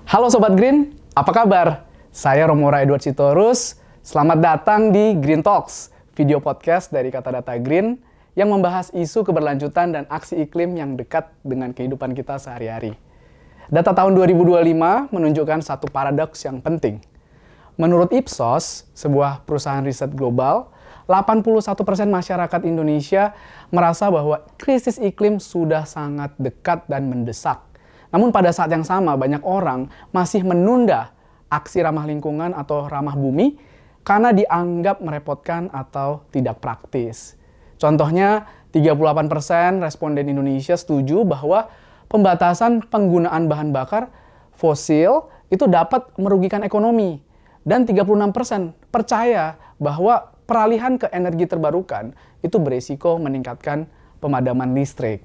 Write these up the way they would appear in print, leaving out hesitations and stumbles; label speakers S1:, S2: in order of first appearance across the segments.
S1: Halo Sobat Green, apa kabar? Saya Romora Edward Sitorus. Selamat datang di Green Talks, video podcast dari Kata Data Green yang membahas isu keberlanjutan dan aksi iklim yang dekat dengan kehidupan kita sehari-hari. Data tahun 2025 menunjukkan satu paradoks yang penting. Menurut Ipsos, sebuah perusahaan riset global, 81% masyarakat Indonesia merasa bahwa krisis iklim sudah sangat dekat dan mendesak. Namun pada saat yang sama, banyak orang masih menunda aksi ramah lingkungan atau ramah bumi karena dianggap merepotkan atau tidak praktis. Contohnya, 38% responden Indonesia setuju bahwa pembatasan penggunaan bahan bakar fosil itu dapat merugikan ekonomi. Dan 36% percaya bahwa peralihan ke energi terbarukan itu beresiko meningkatkan pemadaman listrik.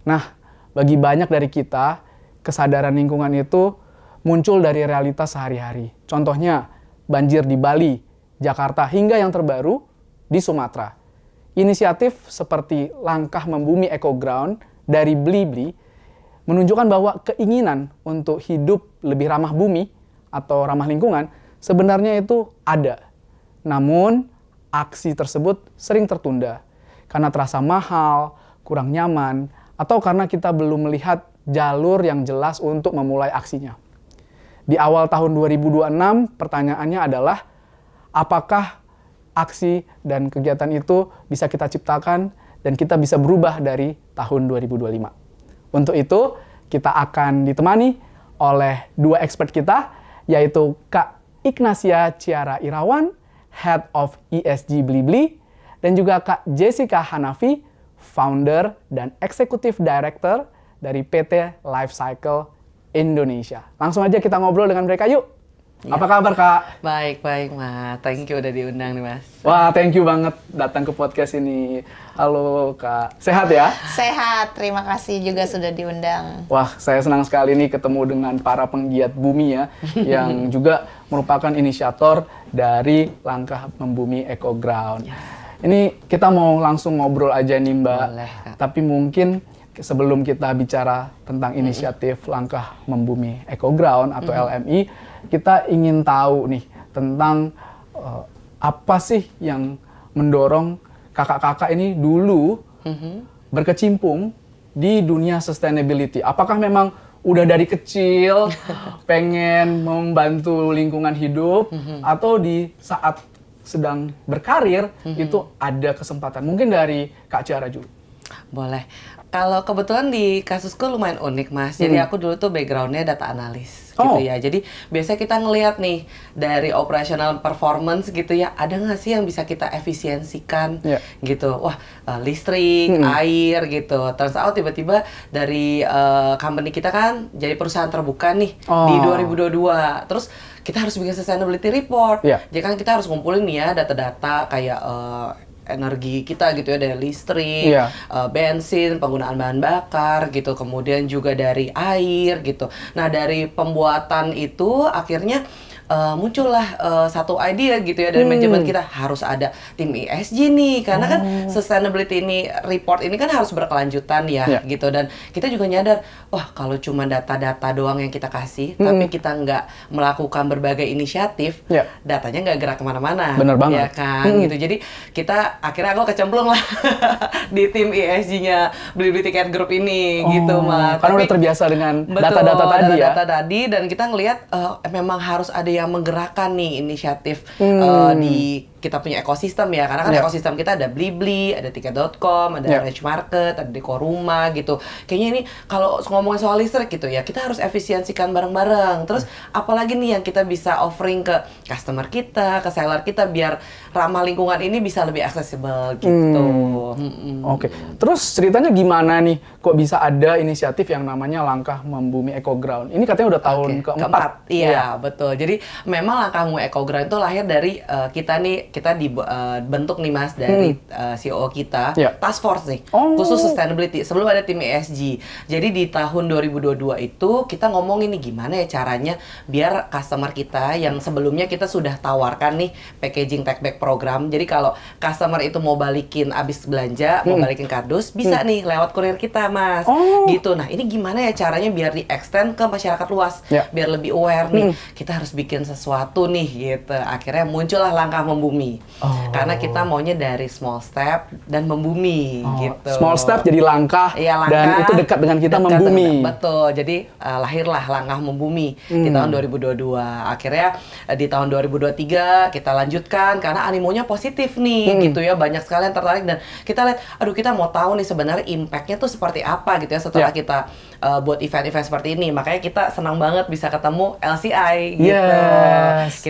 S1: Nah, bagi banyak dari kita, kesadaran lingkungan itu muncul dari realitas sehari-hari. Contohnya, banjir di Bali, Jakarta, hingga yang terbaru di Sumatera. Inisiatif seperti langkah membumi EcoGround dari Blibli menunjukkan bahwa keinginan untuk hidup lebih ramah bumi atau ramah lingkungan sebenarnya itu ada. Namun, aksi tersebut sering tertunda karena terasa mahal, kurang nyaman, atau karena kita belum melihat jalur yang jelas untuk memulai aksinya. Di awal tahun 2026, pertanyaannya adalah apakah aksi dan kegiatan itu bisa kita ciptakan dan kita bisa berubah dari tahun 2025. Untuk itu, kita akan ditemani oleh dua expert kita, yaitu Kak Ignacia Ciara Irawan, Head of ESG Blibli, dan juga Kak Jessica Hanafi, Founder dan Executive Director dari PT Life Cycle Indonesia. Langsung aja kita ngobrol dengan mereka yuk. Ya. Apa kabar Kak?
S2: Baik, Mas. Thank you udah diundang nih Mas.
S1: Wah, thank you banget datang ke podcast ini. Halo Kak, sehat ya?
S3: Sehat, terima kasih juga sudah diundang.
S1: Wah, saya senang sekali nih ketemu dengan para penggiat bumi ya, yang juga merupakan inisiator dari langkah membumi EcoGround. Yes. Ini kita mau langsung ngobrol aja nih Mbak.
S2: Boleh, Kak.
S1: Tapi mungkin sebelum kita bicara tentang inisiatif langkah membumi EcoGround atau LMI, kita ingin tahu nih tentang apa sih yang mendorong kakak-kakak ini dulu berkecimpung di dunia sustainability. Apakah memang udah dari kecil pengen membantu lingkungan hidup atau di saat sedang berkarir itu ada kesempatan? Mungkin dari Kak Ciara dulu.
S2: Boleh. Kalau kebetulan di kasusku lumayan unik Mas. Jadi aku dulu tuh backgroundnya data analis gitu ya. Jadi biasanya kita ngelihat nih dari operational performance gitu ya, ada nggak sih yang bisa kita efisiensikan gitu. Wah, listrik, air gitu. Turns out tiba-tiba dari company kita kan jadi perusahaan terbuka nih di 2022. Terus kita harus bikin sustainability report. Jadi kan kita harus ngumpulin nih ya data-data kayak energi kita gitu ya, dari listrik, bensin, penggunaan bahan bakar gitu, kemudian juga dari air gitu. Nah dari pembuatan itu akhirnya muncullah satu ide gitu ya dari manajemen kita, harus ada tim ESG nih karena kan sustainability ini report ini kan harus berkelanjutan ya gitu. Dan kita juga nyadar, wah kalau cuma data-data doang yang kita kasih tapi kita nggak melakukan berbagai inisiatif, datanya nggak gerak kemana-mana.
S1: Bener banget
S2: ya kan gitu. Jadi kita akhirnya aku kecemplung lah di tim ESG-nya Blibli Ticket Group ini gitu Mas.
S1: Karena udah terbiasa dengan data-data tadi ya.
S2: Data tadi, dan kita ngelihat memang harus ada yang menggerakkan nih inisiatif di kita punya ekosistem ya, karena kan ekosistem kita ada Blibli, ada Tiket.com, ada Rich Market, ada Dekoruma gitu. Kayaknya ini kalau ngomongin soal listrik gitu ya, kita harus efisiensikan bareng-bareng. Terus apalagi nih yang kita bisa offering ke customer kita, ke seller kita biar ramah lingkungan ini bisa lebih accessible gitu.
S1: Oke. Terus ceritanya gimana nih kok bisa ada inisiatif yang namanya langkah membumi EcoGround? Ini katanya udah tahun keempat.
S2: Iya, betul. Jadi memang langkah membumi EcoGround itu lahir dari kita nih kita dibentuk nih Mas dari CEO kita, task force nih, khusus sustainability sebelum ada tim ESG. Jadi di tahun 2022 itu kita ngomongin nih gimana ya caranya biar customer kita yang sebelumnya kita sudah tawarkan nih packaging take back program. Jadi kalau customer itu mau balikin abis belanja, mau balikin kardus, bisa nih lewat kurir kita Mas. Gitu. Nah ini gimana ya caranya biar di extend ke masyarakat luas, biar lebih aware nih. Kita harus bikin sesuatu nih gitu. Akhirnya muncullah langkah membumi. Karena kita maunya dari small step dan membumi gitu.
S1: Small step jadi langkah, dan itu dekat dengan kita membumi.
S2: Betul. Jadi lahirlah langkah membumi di tahun 2022. Akhirnya di tahun 2023 kita lanjutkan karena animonya positif nih gitu ya. Banyak sekali yang tertarik dan kita lihat aduh kita mau tahu nih sebenarnya impact-nya tuh seperti apa gitu ya setelah kita buat event-event seperti ini. Makanya kita senang banget bisa ketemu LCI gitu.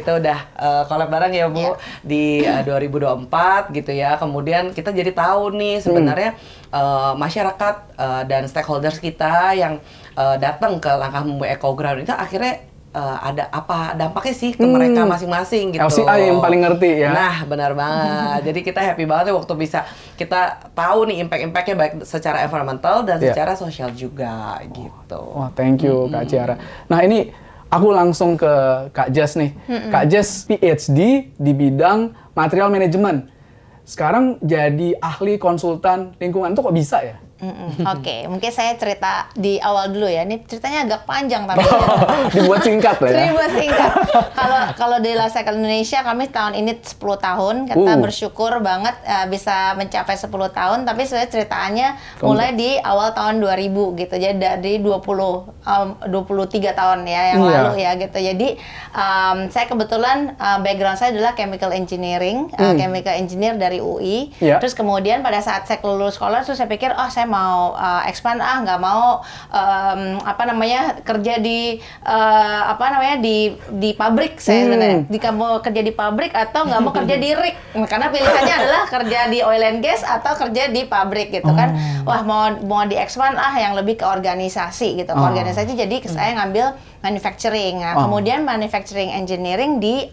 S2: Kita udah collab bareng ya Bu di 2024 gitu ya. Kemudian kita jadi tahu nih sebenarnya masyarakat dan stakeholders kita yang datang ke langkah membumi Ecoground itu akhirnya ada apa dampaknya sih ke mereka masing-masing gitu.
S1: LCI yang paling ngerti ya.
S2: Nah benar banget. Jadi kita happy banget waktu bisa kita tahu nih impact-impactnya baik secara environmental dan secara sosial juga gitu.
S1: Wah thank you Kak Ciara. Nah ini aku langsung ke Kak Jas nih. Kak Jas PhD di bidang material management. Sekarang jadi ahli konsultan lingkungan itu kok bisa ya?
S3: Oke, mungkin saya cerita di awal dulu ya. Ini ceritanya agak panjang tapi
S1: dibuat singkat lah ya.
S3: Dibuat singkat. Kalau di Life Cycle Indonesia kami tahun ini 10 tahun. Kita bersyukur banget bisa mencapai 10 tahun. Tapi sebenarnya ceritanya mulai di awal tahun 2000 gitu. Jadi dari 23 tahun ya yang lalu ya gitu. Jadi saya kebetulan background saya adalah chemical engineering, chemical engineer dari UI. Terus kemudian pada saat saya lulus sekolah, terus saya pikir saya mau expand nggak mau kerja di di pabrik saya sebenarnya. Jika mau kerja di pabrik atau nggak mau kerja di rig, karena pilihannya adalah kerja di oil and gas atau kerja di pabrik gitu kan. Wah mau di expand yang lebih ke organisasi gitu. Organisasi jadi saya ngambil manufacturing. Nah, kemudian manufacturing engineering di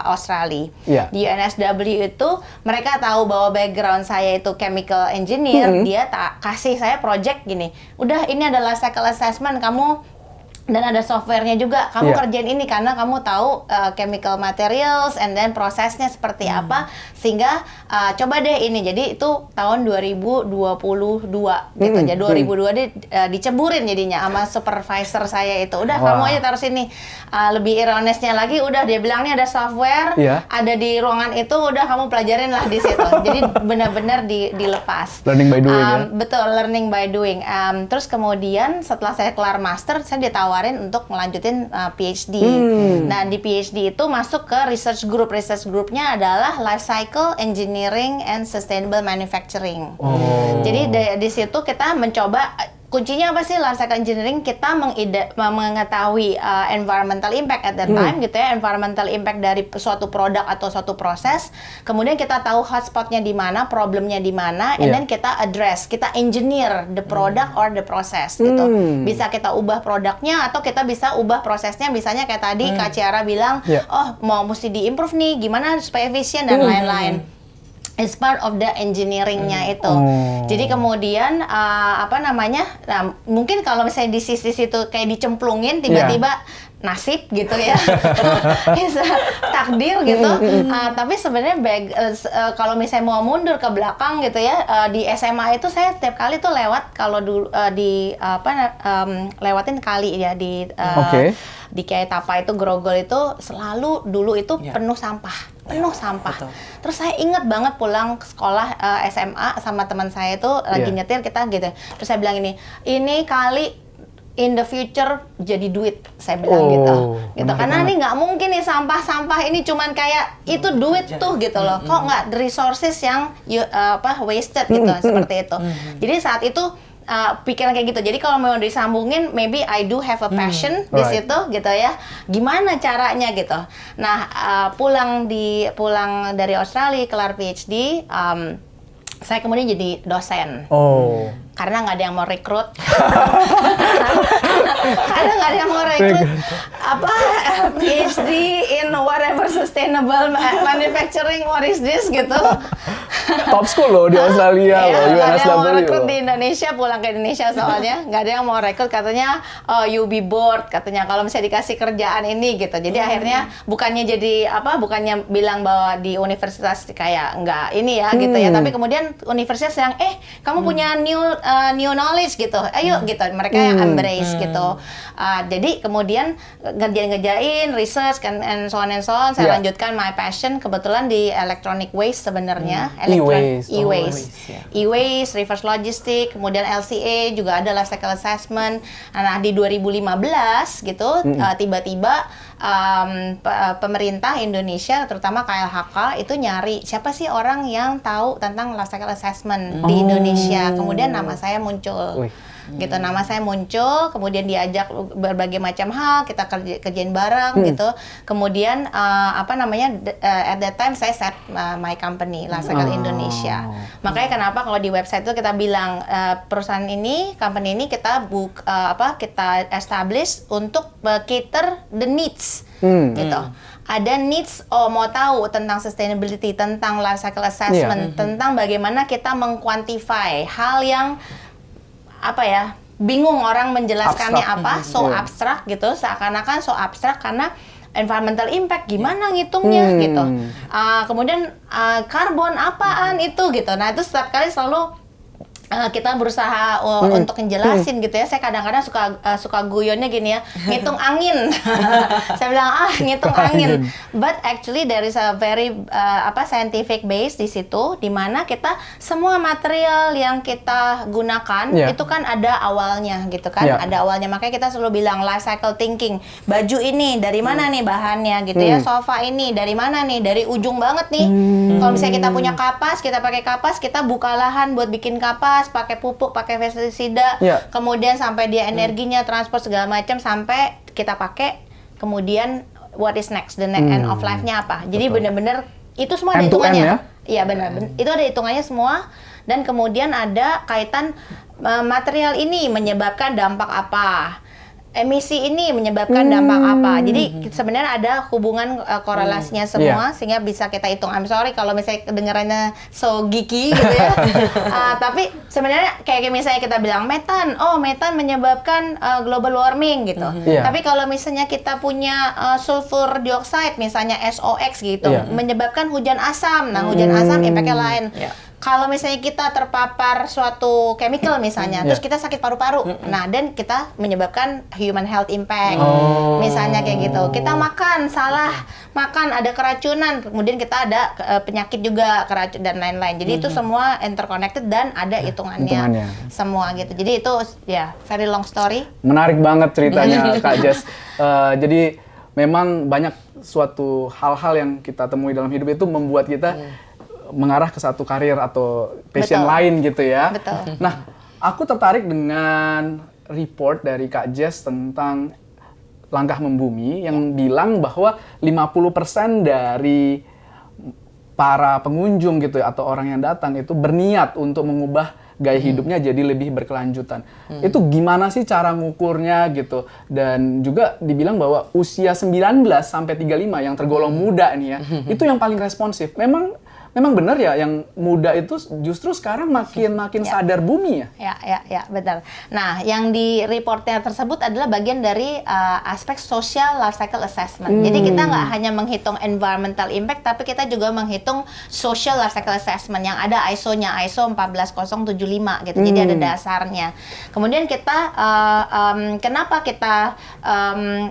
S3: Australia. Di UNSW itu mereka tahu bahwa background saya itu chemical engineer, dia kasih saya project gini. Udah ini adalah cycle assessment kamu dan ada softwarenya juga. Kamu kerjain ini karena kamu tahu chemical materials and then prosesnya seperti apa sehingga coba deh ini. Jadi itu tahun 2022 gitu. Jadi 2002 diceburin jadinya sama supervisor saya itu. Udah kamu aja taruh sini. Lebih ironisnya lagi udah dia bilang nih ada software ada di ruangan itu udah kamu pelajarin lah di situ. Jadi benar-benar dilepas.
S1: Learning by doing ya.
S3: Betul, learning by doing. Terus kemudian setelah saya kelar master saya ditawarin untuk melanjutin PhD. Nah, di PhD itu masuk ke research group. Research groupnya adalah Life Cycle Engineering and Sustainable Manufacturing. Jadi di situ kita mencoba kuncinya apa sih life cycle engineering? Kita mengetahui environmental impact at that time gitu ya, environmental impact dari suatu produk atau suatu proses. Kemudian kita tahu hotspotnya di mana, problemnya di mana, and then kita address, kita engineer the product or the process gitu. Bisa kita ubah produknya atau kita bisa ubah prosesnya. Misalnya kayak tadi Kak Ciara bilang, oh mau mesti di-improve nih, gimana supaya efisien dan lain-lain. It's part of the engineering-nya itu. Jadi kemudian nah, mungkin kalau misalnya di sisi situ kayak dicemplungin tiba-tiba nasib gitu ya, bisa takdir gitu. Tapi sebenarnya kalau misalnya mau mundur ke belakang gitu ya, di SMA itu saya setiap kali tuh lewat kalau dulu lewatin kali ya di Kiai Tapa itu Grogol itu selalu dulu itu penuh sampah.
S2: Betul.
S3: Terus saya ingat banget pulang ke sekolah SMA sama teman saya itu lagi nyetir kita gitu. Terus saya bilang ini kali in the future jadi duit, saya bilang gitu. Karena ini nggak mungkin nih sampah-sampah ini cuman kayak itu duit tuh gitu loh. Kok nggak resources yang wasted gitu seperti itu. Jadi saat itu pikiran kayak gitu. Jadi kalau mau disambungin, maybe I do have a passion di situ gitu ya. Gimana caranya gitu. Nah, pulang dari Australia kelar PhD, Saya kemudian jadi dosen.
S1: Oh.
S3: Karena nggak ada yang mau rekrut. Karena nggak ada yang mau rekrut PhD in whatever sustainable manufacturing, what is this gitu.
S1: Top school loh di Australia loh,
S3: Nggak ada yang mau
S1: UNSW
S3: rekrut
S1: loh.
S3: di Indonesia, pulang ke Indonesia soalnya nggak ada yang mau rekrut, katanya oh you be bored katanya kalau misalnya dikasih kerjaan ini gitu. Jadi akhirnya bukannya bilang bahwa di universitas kayak nggak ini ya gitu ya, tapi kemudian universitas yang kamu punya new knowledge gitu, ayo gitu, mereka yang embrace gitu. Jadi kemudian ngerjain research and so on, saya lanjutkan my passion kebetulan di electronic waste sebenarnya, e-waste, reverse logistic, kemudian LCA juga ada life cycle assessment. Nah di 2015 gitu tiba-tiba pemerintah Indonesia terutama KLHK itu nyari siapa sih orang yang tahu tentang life cycle assessment di Indonesia. Kemudian nama saya muncul. Gitu, nama saya muncul, kemudian diajak berbagai macam hal, kita kerjain bareng gitu. Kemudian at that time saya set my company Life Cycle Indonesia. Makanya kenapa kalau di website itu kita bilang perusahaan ini, company ini kita kita establish untuk cater the needs gitu. Ada needs, mau tahu tentang sustainability, tentang life cycle assessment, tentang bagaimana kita mengquantify hal yang bingung orang menjelaskannya abstrak gitu, seakan-akan so abstrak karena environmental impact gimana ngitungnya gitu. Kemudian karbon apaan itu gitu. Nah, itu setiap kali selalu kita berusaha untuk ngejelasin gitu ya. Saya kadang-kadang suka guyonnya gini ya, ngitung angin. Saya bilang ngitung angin. But actually there is a very scientific base di situ, di mana kita semua material yang kita gunakan itu kan ada awalnya gitu kan, ada awalnya. Makanya kita selalu bilang life cycle thinking. Baju ini dari mana nih bahannya gitu ya. Sofa ini dari mana nih? Dari ujung banget nih. Kalau misalnya kita punya kapas, kita pakai kapas, kita buka lahan buat bikin kapas, pakai pupuk, pakai pestisida, kemudian sampai dia energinya, transport segala macam sampai kita pakai, kemudian what is next, the next end of life-nya apa. Jadi benar-benar itu semua ada hitungannya. Iya benar, itu ada hitungannya semua. Dan kemudian ada kaitan material ini menyebabkan dampak apa, emisi ini menyebabkan dampak apa. Jadi sebenarnya ada hubungan korelasinya semua sehingga bisa kita hitung. I'm sorry kalau misalnya kedengarannya so geeky gitu ya. Tapi sebenarnya kayak misalnya kita bilang metan menyebabkan global warming gitu. Tapi kalau misalnya kita punya sulfur dioxide misalnya SOx gitu, menyebabkan hujan asam. Nah, hujan asam impact-nya lain. Kalau misalnya kita terpapar suatu chemical misalnya, terus kita sakit paru-paru, nah dan kita menyebabkan human health impact, misalnya kayak gitu. Kita salah makan, ada keracunan, kemudian kita ada penyakit juga, dan lain-lain. Jadi itu semua interconnected dan ada hitungannya semua gitu. Jadi itu very long story.
S1: Menarik banget ceritanya Kak Jess. Jadi memang banyak suatu hal-hal yang kita temui dalam hidup itu membuat kita mengarah ke satu karir atau passion lain gitu ya.
S3: Betul.
S1: Nah, aku tertarik dengan report dari Kak Jess tentang Langkah Membumi yang bilang bahwa 50% dari para pengunjung gitu ya, atau orang yang datang itu berniat untuk mengubah gaya hidupnya jadi lebih berkelanjutan. Itu gimana sih cara ngukurnya gitu? Dan juga dibilang bahwa usia 19 sampai 35 yang tergolong muda nih ya, itu yang paling responsif. Memang benar ya, yang muda itu justru sekarang makin sadar bumi ya?
S3: Ya, betul. Nah, yang di reportnya tersebut adalah bagian dari aspek social life cycle assessment. Jadi kita nggak hanya menghitung environmental impact, tapi kita juga menghitung social life cycle assessment yang ada ISO-nya, ISO 14075 gitu. Jadi ada dasarnya. Kemudian kita, kenapa kita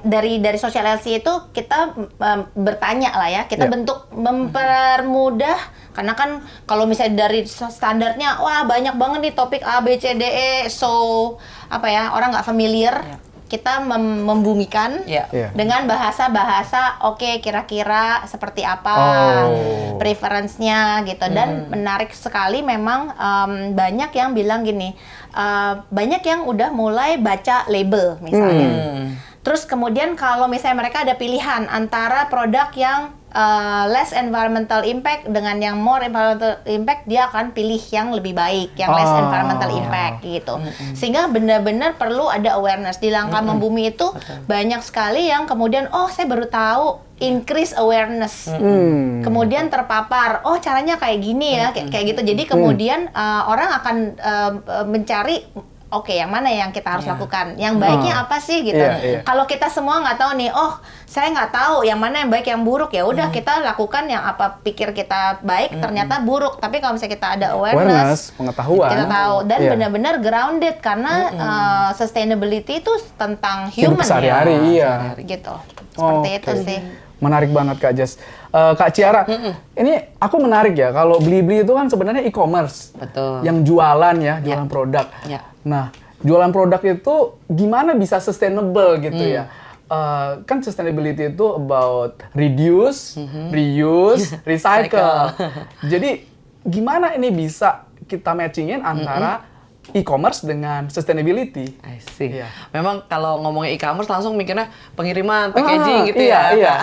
S3: dari social LC itu kita bertanya lah ya, kita bentuk mempermudah. Karena kan kalau misalnya dari standarnya, wah banyak banget nih topik A, B, C, D, E, orang nggak familiar. Kita membumikan dengan bahasa-bahasa, kira-kira seperti apa preference-nya gitu. Dan menarik sekali memang banyak yang bilang gini, banyak yang udah mulai baca label misalnya. Terus kemudian kalau misalnya mereka ada pilihan antara produk yang less environmental impact dengan yang more environmental impact, dia akan pilih yang lebih baik, yang less environmental impact gitu. Sehingga benar-benar perlu ada awareness di langkah membumi itu. Banyak sekali yang kemudian saya baru tahu, increase awareness. Kemudian terpapar, caranya kayak gini ya, kayak gitu. Jadi kemudian orang akan mencari yang mana yang kita harus lakukan? Yang baiknya apa sih gitu? Kalau kita semua nggak tahu nih, saya nggak tahu yang mana yang baik yang buruk, ya udah kita lakukan yang apa pikir kita baik ternyata buruk. Tapi kalau misalnya kita ada awareness,
S1: pengetahuan,
S3: kita tahu dan benar-benar grounded karena sustainability itu tentang human
S1: sehari-hari,
S3: gitu. Seperti itu sih.
S1: Menarik banget Kak Jess. Kak Ciara, ini aku menarik ya, kalau Blibli itu kan sebenarnya e-commerce.
S2: Betul.
S1: Yang jualan ya, jualan produk. Nah, jualan produk itu gimana bisa sustainable gitu ya? Kan sustainability itu about reduce, reuse, recycle. Jadi gimana ini bisa kita matchingin antara e-commerce dengan sustainability?
S2: I see.
S1: Iya.
S2: Memang kalau ngomongin e-commerce langsung mikirnya pengiriman, packaging gitu ya.
S1: Iya.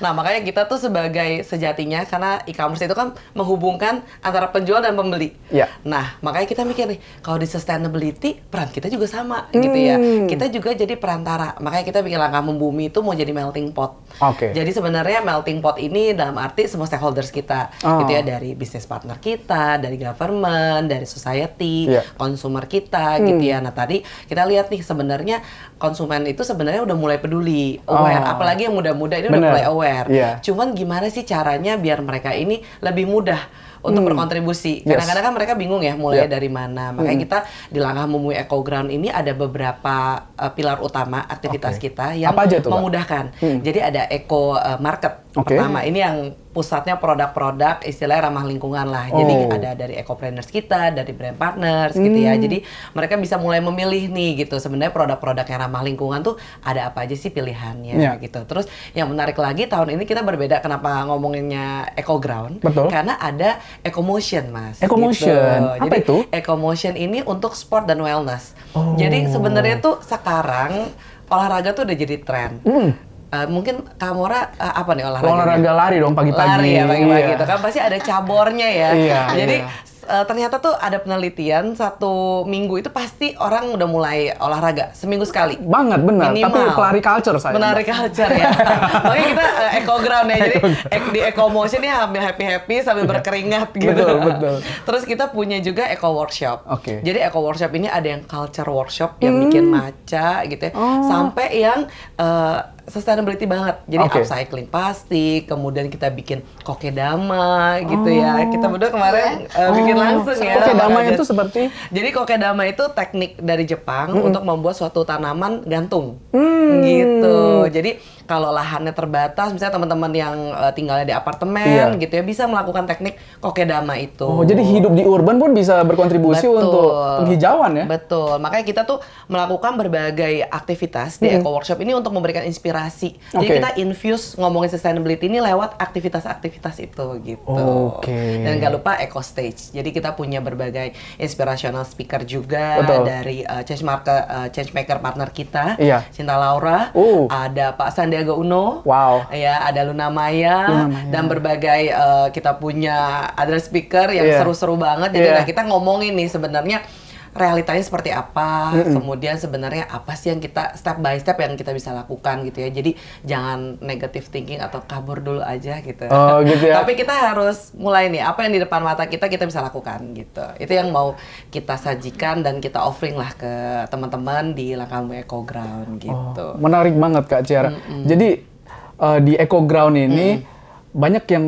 S2: Nah, makanya kita tuh sebagai sejatinya, karena e-commerce itu kan menghubungkan antara penjual dan pembeli.
S1: Iya.
S2: Nah, makanya kita mikir nih, kalau di sustainability peran kita juga sama gitu ya. Kita juga jadi perantara. Makanya kita bikin langkah membumi itu mau jadi melting pot. Jadi sebenarnya melting pot ini dalam arti semua stakeholders kita, gitu ya, dari bisnis partner kita, dari government, dari society, konsumer kita gitu ya. Nah, tadi kita lihat nih sebenarnya konsumen itu sebenarnya udah mulai peduli, aware. Apalagi yang muda-muda ini udah mulai aware. Cuman gimana sih caranya biar mereka ini lebih mudah untuk berkontribusi? Kadang-kadang kan mereka bingung ya mulai dari mana. Makanya kita di langkah membumi Eco Ground ini ada beberapa pilar utama aktivitas kita yang memudahkan. Jadi ada Eco Market pertama. Ini yang pusatnya produk-produk istilahnya ramah lingkungan lah. Jadi ada dari ecopreneurs kita, dari brand partners gitu ya. Jadi mereka bisa mulai memilih nih gitu. Sebenarnya produk-produk yang ramah lingkungan tuh ada apa aja sih pilihannya gitu. Terus yang menarik lagi tahun ini kita berbeda, kenapa ngomonginnya Eco Ground? Karena ada EcoMotion, Mas.
S1: EcoMotion.
S2: Gitu.
S1: Apa itu?
S2: EcoMotion ini untuk sport dan wellness. Jadi sebenarnya tuh sekarang olahraga tuh udah jadi tren. Mungkin Kamora apa nih olahraganya?
S1: Olahraga lari dong pagi-pagi.
S2: Lari ya pagi-pagi gitu kan, pasti ada cabornya ya. Jadi ternyata tuh ada penelitian 1 minggu itu pasti orang udah mulai olahraga seminggu sekali.
S1: Banget, benar.
S2: Minimal.
S1: Tapi pelari culture saya.
S2: Pelari culture ya. Makanya kita Eco Ground ya. Jadi di EcoMotion ini sambil happy-happy sambil berkeringat gitu.
S1: Betul.
S2: Terus kita punya juga Eco Workshop. Jadi Eco Workshop ini ada yang culture workshop yang bikin matcha gitu ya. Sampai yang sustainability banget. Jadi upcycling plastik, kemudian kita bikin kokedama gitu ya. Kita berdua kemarin bikin langsung ya.
S1: Kokedama itu seperti?
S2: Jadi kokedama itu teknik dari Jepang untuk membuat suatu tanaman gantung. Gitu. Jadi kalau lahannya terbatas, misalnya teman-teman yang tinggalnya di apartemen gitu ya, bisa melakukan teknik kokedama itu.
S1: Jadi hidup di urban pun bisa berkontribusi untuk penghijauan ya?
S2: Betul. Makanya kita tuh melakukan berbagai aktivitas di Eco Workshop ini untuk memberikan inspirasi. Jadi kita infuse ngomongin sustainability ini lewat aktivitas-aktivitas itu gitu. Dan nggak lupa Eco Stage. Jadi kita punya berbagai inspirational speaker juga dari change maker partner kita, Cinta Laura, ada Pak Sandiaga Uno, ya ada Luna Maya, dan berbagai kita punya ada speaker yang seru-seru banget. Jadi kita ngomongin nih sebenarnya realitanya seperti apa, kemudian sebenarnya apa sih yang kita step by step yang kita bisa lakukan gitu ya. Jadi jangan negative thinking atau kabur dulu aja gitu.
S1: Gitu ya.
S2: Tapi kita harus mulai nih, apa yang di depan mata kita bisa lakukan gitu. Itu yang mau kita sajikan dan kita offering lah ke teman-teman di langkah Eco Ground gitu.
S1: Menarik banget Kak Ciara. Jadi di Eco Ground ini banyak yang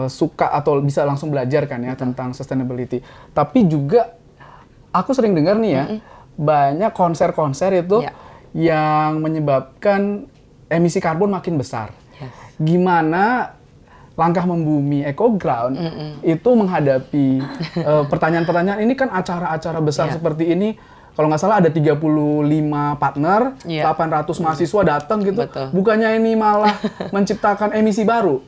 S1: suka atau bisa langsung belajar kan ya tentang sustainability. Tapi juga aku sering dengar nih ya, banyak konser-konser itu yang menyebabkan emisi karbon makin besar. Gimana langkah membumi Eco Ground itu menghadapi pertanyaan-pertanyaan ini? Kan acara-acara besar seperti ini, kalau nggak salah ada 35 partner, 800 mahasiswa datang gitu. Bukannya ini malah menciptakan emisi baru.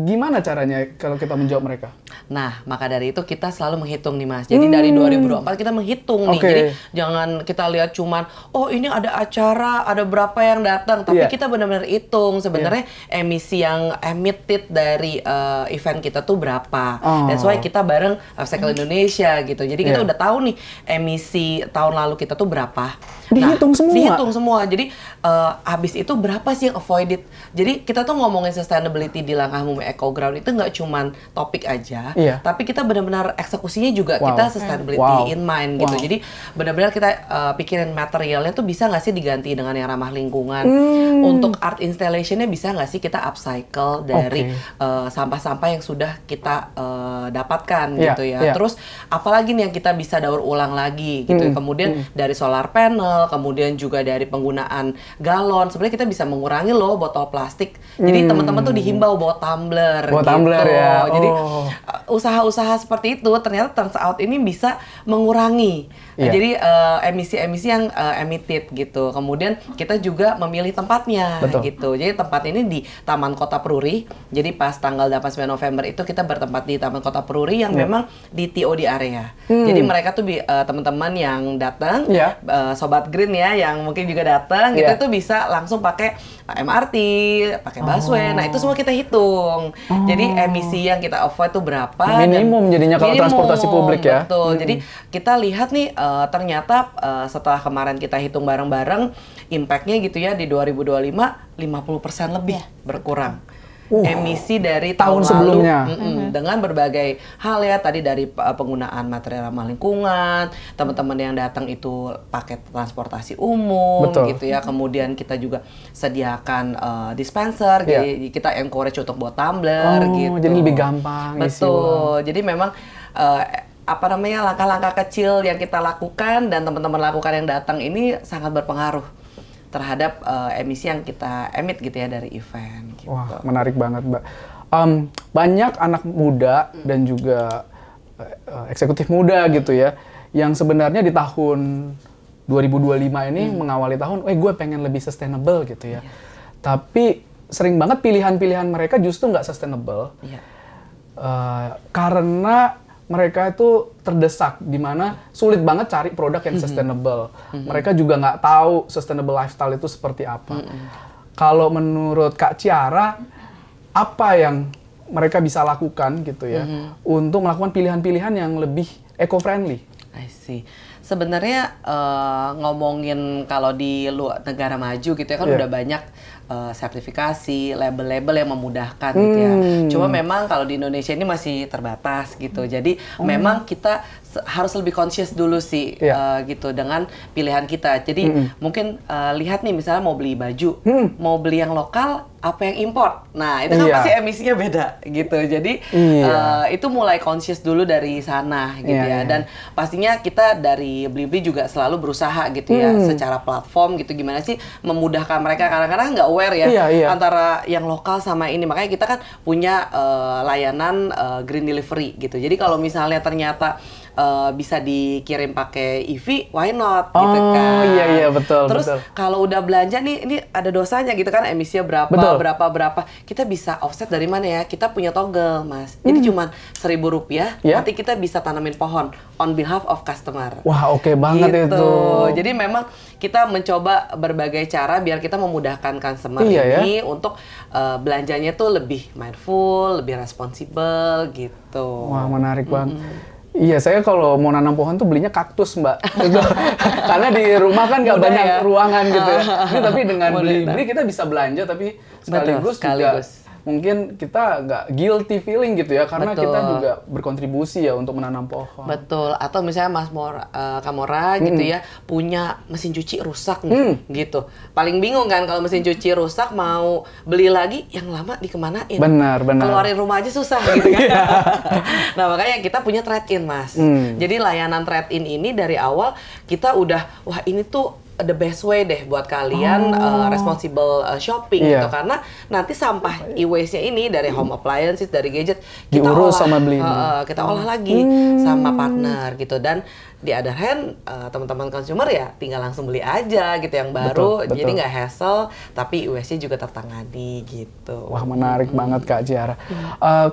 S1: Gimana caranya kalau kita menjawab mereka?
S2: Nah, maka dari itu kita selalu menghitung nih Mas. Jadi dari 2024 kita menghitung nih.
S1: Oke.
S2: Jadi jangan kita lihat cuman, oh ini ada acara, ada berapa yang datang. Tapi
S1: Iya.
S2: kita benar-benar hitung sebenarnya emisi yang emitted dari event kita tuh berapa. That's why kita bareng Upcycle Indonesia gitu. Jadi kita udah tahu nih emisi tahun lalu kita tuh berapa.
S1: Dihitung semua?
S2: Dihitung semua. Jadi habis itu berapa sih yang avoided. Jadi kita tuh ngomongin sustainability di Langkahmu Eco Ground itu nggak cuman topik aja, tapi kita benar-benar eksekusinya juga kita sustainability in mind gitu. Jadi benar-benar kita pikirin materialnya tuh bisa nggak sih diganti dengan yang ramah lingkungan. Untuk art installationnya bisa nggak sih kita upcycle dari sampah-sampah yang sudah kita dapatkan gitu ya. Terus apalagi nih yang kita bisa daur ulang lagi gitu. Kemudian dari solar panel, kemudian juga dari penggunaan galon. Sebenarnya kita bisa mengurangi loh botol plastik. Jadi teman-teman tuh dihimbau bawa tumbler
S1: Bawa
S2: gitu.
S1: tumbler ya.
S2: Jadi usaha-usaha seperti itu ternyata turns out ini bisa mengurangi. Jadi emisi-emisi yang emitted gitu. Kemudian kita juga memilih tempatnya gitu. Jadi tempat ini di Taman Kota Peruri. Jadi pas tanggal 8-9 November itu kita bertempat di Taman Kota Peruri yang memang di TOD area. Jadi mereka tuh teman-teman yang datang, sobat green ya yang mungkin juga datang gitu tuh bisa langsung pakai MRT, pakai busway. Nah, itu semua kita hitung. Jadi emisi yang kita avoid tuh berapa?
S1: Minimum jadinya kalau transportasi publik ya.
S2: Betul. Jadi kita lihat nih ternyata setelah kemarin kita hitung bareng-bareng impact-nya gitu ya di 2025 50% lebih berkurang. Emisi dari tahun
S1: sebelumnya
S2: dengan berbagai hal ya, tadi dari penggunaan material ramah lingkungan, teman-teman yang datang itu pakai transportasi umum gitu ya, kemudian kita juga sediakan dispenser, jadi kita encourage untuk buat tumbler gitu.
S1: Jadi lebih gampang.
S2: Betul. Jadi memang langkah-langkah kecil yang kita lakukan dan teman-teman lakukan yang datang ini sangat berpengaruh terhadap emisi yang kita emit gitu ya dari event. Gitu.
S1: Wah, menarik banget, Mbak. Banyak anak muda dan juga eksekutif muda gitu ya, yang sebenarnya di tahun 2025 ini mengawali tahun, gue pengen lebih sustainable gitu ya. Tapi sering banget pilihan-pilihan mereka justru nggak sustainable. Karena mereka itu terdesak, di mana sulit banget cari produk yang sustainable. Mereka juga nggak tahu sustainable lifestyle itu seperti apa. Kalau menurut Kak Ciara, apa yang mereka bisa lakukan gitu ya, untuk melakukan pilihan-pilihan yang lebih eco-friendly?
S2: I see. Sebenarnya ngomongin kalau di luar negara maju gitu ya kan udah banyak sertifikasi, label-label yang memudahkan gitu ya. Cuma memang kalau di Indonesia ini masih terbatas gitu. Jadi memang kita harus lebih conscious dulu sih gitu dengan pilihan kita. Jadi mungkin lihat nih misalnya mau beli baju, mau beli yang lokal apa yang import. Nah, itu kan pasti emisinya beda gitu. Jadi itu mulai conscious dulu dari sana gitu ya. Dan pastinya kita dari Blibli juga selalu berusaha gitu ya secara platform gitu gimana sih memudahkan mereka, kadang-kadang nggak aware ya antara yang lokal sama ini. Makanya kita kan punya layanan green delivery gitu. Jadi kalau misalnya ternyata bisa dikirim pakai EV, why not gitu kan.
S1: Iya betul.
S2: Terus kalau udah belanja nih, ini ada dosanya gitu kan, emisinya berapa. Kita bisa offset dari mana ya? Kita punya toggle, Mas. Jadi cuma Rp1.000, nanti kita bisa tanamin pohon on behalf of customer.
S1: Wah, oke banget
S2: gitu.
S1: itu.
S2: Jadi memang kita mencoba berbagai cara biar kita memudahkan customer ini untuk belanjanya tuh lebih mindful, lebih responsible gitu.
S1: Wah, menarik banget. Iya, saya kalau mau nanam pohon tuh belinya kaktus, Mbak. Karena di rumah kan nggak banyak ruangan gitu ya. Ini tapi dengan beli kita bisa belanja, tapi sekaligus juga mungkin kita nggak guilty feeling gitu ya, karena kita juga berkontribusi ya untuk menanam pohon.
S2: Betul. Atau misalnya Mas Kamora gitu ya, punya mesin cuci rusak nih, gitu. Paling bingung kan kalau mesin cuci rusak, mau beli lagi, yang lama dikemanain?
S1: Benar.
S2: Keluarin rumah aja susah gitu kan. Nah, makanya kita punya trade-in, Mas. Jadi layanan trade-in ini dari awal kita udah, wah ini tuh the best way deh buat kalian responsible shopping gitu, karena nanti sampah e-waste-nya ini dari home appliances, dari gadget kita
S1: diurus
S2: olah,
S1: sama beli
S2: kita olah lagi sama partner gitu. Dan di other hand teman-teman consumer ya tinggal langsung beli aja gitu yang baru,
S1: Betul.
S2: jadi nggak hassle tapi e-waste-nya juga tertangani gitu.
S1: Wah, menarik banget Kak Ciara.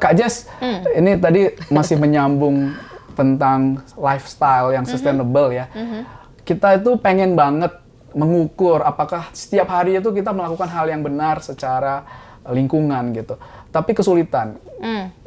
S1: Kak Jess, ini tadi masih menyambung tentang lifestyle yang sustainable ya. Kita itu pengen banget mengukur apakah setiap hari itu kita melakukan hal yang benar secara lingkungan gitu. Tapi kesulitan.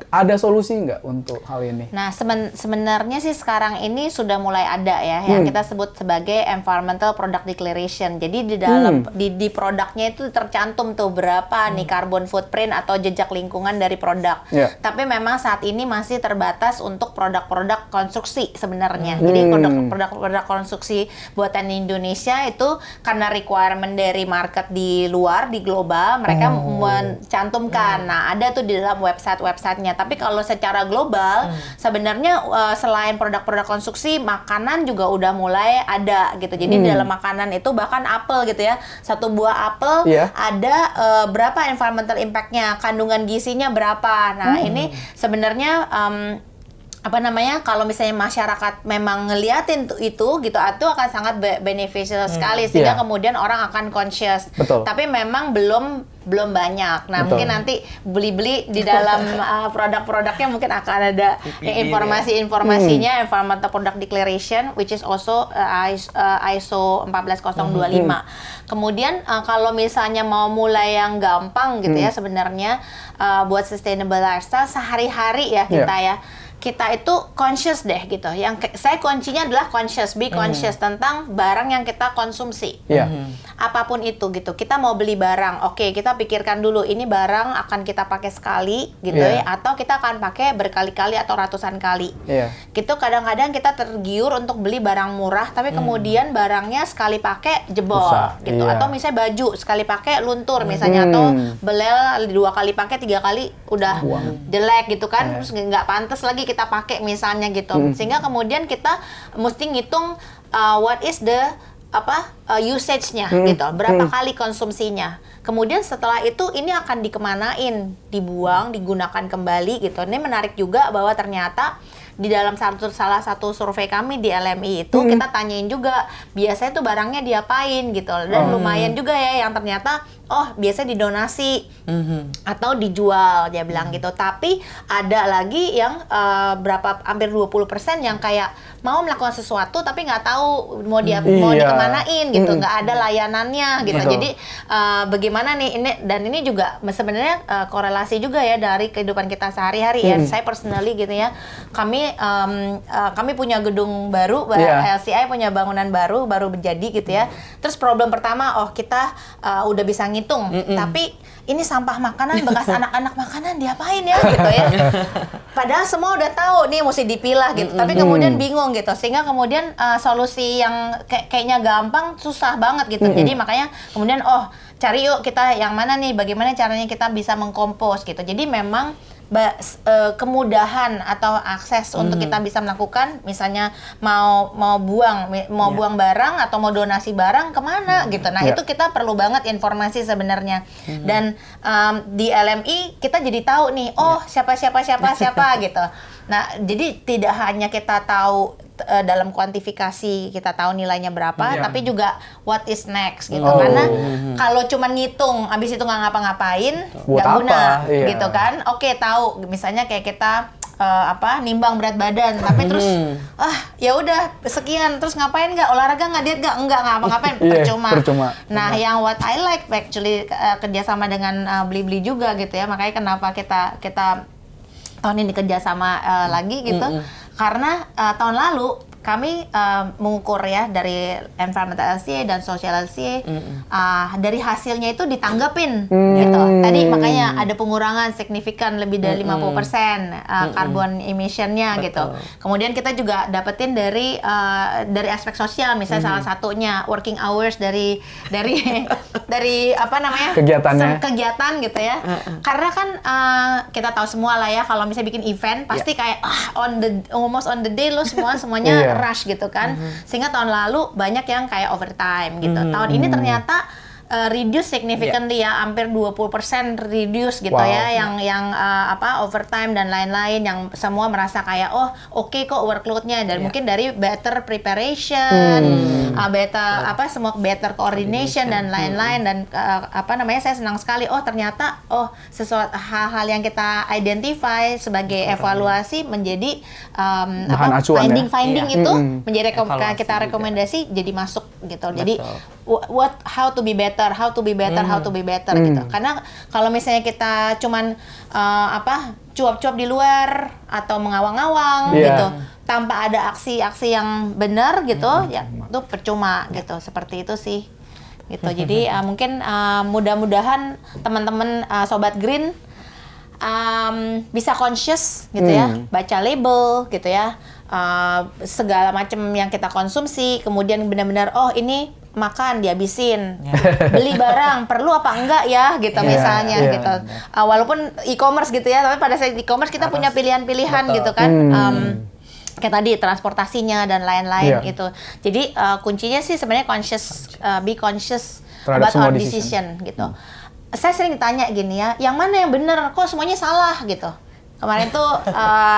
S1: Ada solusi nggak untuk hal ini?
S3: Nah, sebenarnya sih sekarang ini sudah mulai ada ya, yang kita sebut sebagai Environmental Product Declaration. Jadi di dalam di produknya itu tercantum tuh berapa nih carbon footprint atau jejak lingkungan dari produk. Tapi memang saat ini masih terbatas untuk produk-produk konstruksi sebenarnya. Jadi produk-produk konstruksi buatan Indonesia itu karena requirement dari market di luar, di global, mereka mencantumkan. Nah, ada tuh di dalam website-websitenya. Tapi kalau secara global, sebenarnya selain produk-produk konstruksi, makanan juga udah mulai ada gitu. Jadi di dalam makanan itu bahkan apel gitu ya, satu buah apel ada berapa environmental impact-nya, kandungan gizinya berapa. Nah ini sebenarnya kalau misalnya masyarakat memang ngeliatin itu gitu, itu akan sangat beneficial sekali sehingga kemudian orang akan conscious. Tapi memang belum banyak. Nah, mungkin nanti beli-beli di dalam produk-produknya mungkin akan ada informasi-informasinya, Environmental Product Declaration, which is also ISO 14025. Kemudian kalau misalnya mau mulai yang gampang gitu ya sebenarnya buat sustainable lifestyle sehari-hari ya kita itu conscious deh gitu. Yang saya kuncinya adalah be conscious tentang barang yang kita konsumsi. Apapun itu gitu. Kita mau beli barang, oke, kita pikirkan dulu ini barang akan kita pakai sekali gitu ya, atau kita akan pakai berkali-kali atau ratusan kali. Gitu kadang-kadang kita tergiur untuk beli barang murah, tapi kemudian barangnya sekali pakai jebol gitu. Atau misalnya baju sekali pakai luntur misalnya, atau belel 2 kali pakai 3 kali udah jelek gitu kan, terus nggak pantas lagi kita pakai misalnya gitu. Sehingga kemudian kita mesti ngitung what is the usage-nya gitu, berapa kali konsumsinya. Kemudian setelah itu ini akan dikemanain, dibuang, digunakan kembali gitu. Ini menarik juga bahwa ternyata di dalam salah satu survei kami di LMI itu kita tanyain juga biasanya tuh barangnya diapain gitu, dan lumayan juga ya yang ternyata biasanya didonasi atau dijual, dia bilang gitu. Tapi ada lagi yang hampir 20% yang kayak mau melakukan sesuatu tapi nggak tahu mau dikemanain gitu, nggak ada layanannya gitu. Jadi bagaimana nih ini juga sebenarnya korelasi juga ya dari kehidupan kita sehari-hari ya. Saya personally gitu ya, kami punya gedung baru, LCI punya bangunan baru jadi gitu ya. Terus problem pertama, kita udah bisa ngitung, tapi ini sampah makanan bekas anak-anak makanan diapain ya gitu ya. Padahal semua udah tahu nih mesti dipilah gitu, tapi kemudian bingung gitu, sehingga kemudian solusi yang kayaknya gampang susah banget gitu. Jadi makanya kemudian cari yuk kita yang mana nih, bagaimana caranya kita bisa mengkompos gitu. Jadi memang kemudahan atau akses untuk kita bisa melakukan, misalnya mau buang barang atau mau donasi barang kemana gitu. Nah itu kita perlu banget informasi sebenarnya. Dan di LMI kita jadi tahu nih, siapa gitu. Nah jadi tidak hanya kita tahu dalam kuantifikasi, kita tahu nilainya berapa, tapi juga what is next gitu. Karena kalau cuma ngitung abis itu nggak ngapa-ngapain, nggak guna gitu kan. Oke, tahu misalnya kayak kita nimbang berat badan, tapi terus ya udah sekian, terus ngapain, nggak olahraga, nggak diet, nggak ngapa-ngapain, percuma. Nah yang what I like actually kerjasama dengan Blibli juga gitu ya, makanya kenapa kita tahun ini kerjasama lagi gitu. Karena tahun lalu kami mengukur ya dari environmental LCA dan social LCA, dari hasilnya itu ditanggapin gitu. Tadi makanya ada pengurangan signifikan lebih dari 50% carbon emission-nya gitu. Kemudian kita juga dapetin dari aspek sosial, misalnya salah satunya working hours dari kegiatan gitu ya. Karena kan kita tahu semua lah ya, kalau misalnya bikin event pasti kayak almost on the day lo semuanya rush gitu kan. Sehingga tahun lalu banyak yang kayak overtime gitu. Tahun ini ternyata reduce significantly ya, hampir 20% reduce gitu ya, yang overtime dan lain-lain, yang semua merasa kayak oke kok workload-nya, dan mungkin dari better preparation, better coordination dan lain-lain, dan saya senang sekali ternyata sesuatu hal-hal yang kita identify sebagai evaluasi menjadi finding itu menjadi kita rekomendasi jadi masuk gitu. Jadi how to be better gitu. Karena kalau misalnya kita cuman cuap-cuap di luar atau mengawang-awang gitu tanpa ada aksi-aksi yang benar gitu, ya itu percuma gitu. Seperti itu sih. Gitu. Jadi mungkin mudah-mudahan teman-teman Sobat Green bisa conscious gitu ya, baca label gitu ya. Segala macam yang kita konsumsi, kemudian benar-benar ini makan dihabisin, beli barang perlu apa enggak ya gitu misalnya gitu. Walaupun e-commerce gitu ya, tapi pada saat e-commerce kita punya pilihan-pilihan gitu kan. Kayak tadi transportasinya dan lain-lain gitu. Jadi kuncinya sih sebenarnya be conscious about our decision gitu. Saya sering ditanya gini ya, yang mana yang benar? Kok semuanya salah gitu? Kemarin tuh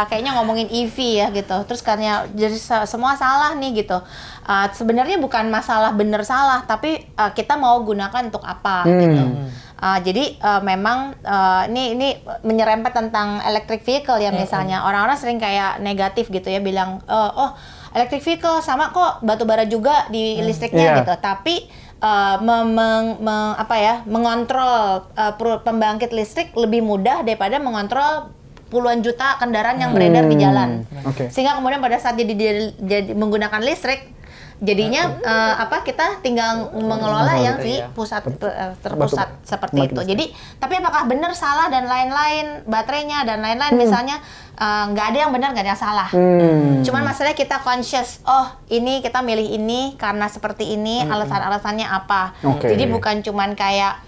S3: kayaknya ngomongin EV ya gitu. Terus karena jadi semua salah nih gitu. Sebenarnya bukan masalah benar salah, tapi kita mau gunakan untuk apa gitu. Jadi memang ini menyerempet tentang electric vehicle ya misalnya. Orang-orang sering kayak negatif gitu ya, bilang electric vehicle sama kok batu bara juga di listriknya gitu. Tapi mengontrol pembangkit listrik lebih mudah daripada mengontrol puluhan juta kendaraan yang beredar di jalan. Sehingga kemudian pada saat jadi menggunakan listrik, jadinya kita tinggal mengelola yang di terpusat seperti itu. Jadi tapi apakah benar salah dan lain-lain, baterainya dan lain-lain misalnya, nggak ada yang benar, nggak ada yang salah. Cuman masalahnya kita conscious, ini kita milih ini karena seperti ini, alasan-alasannya apa. Jadi bukan cuman kayak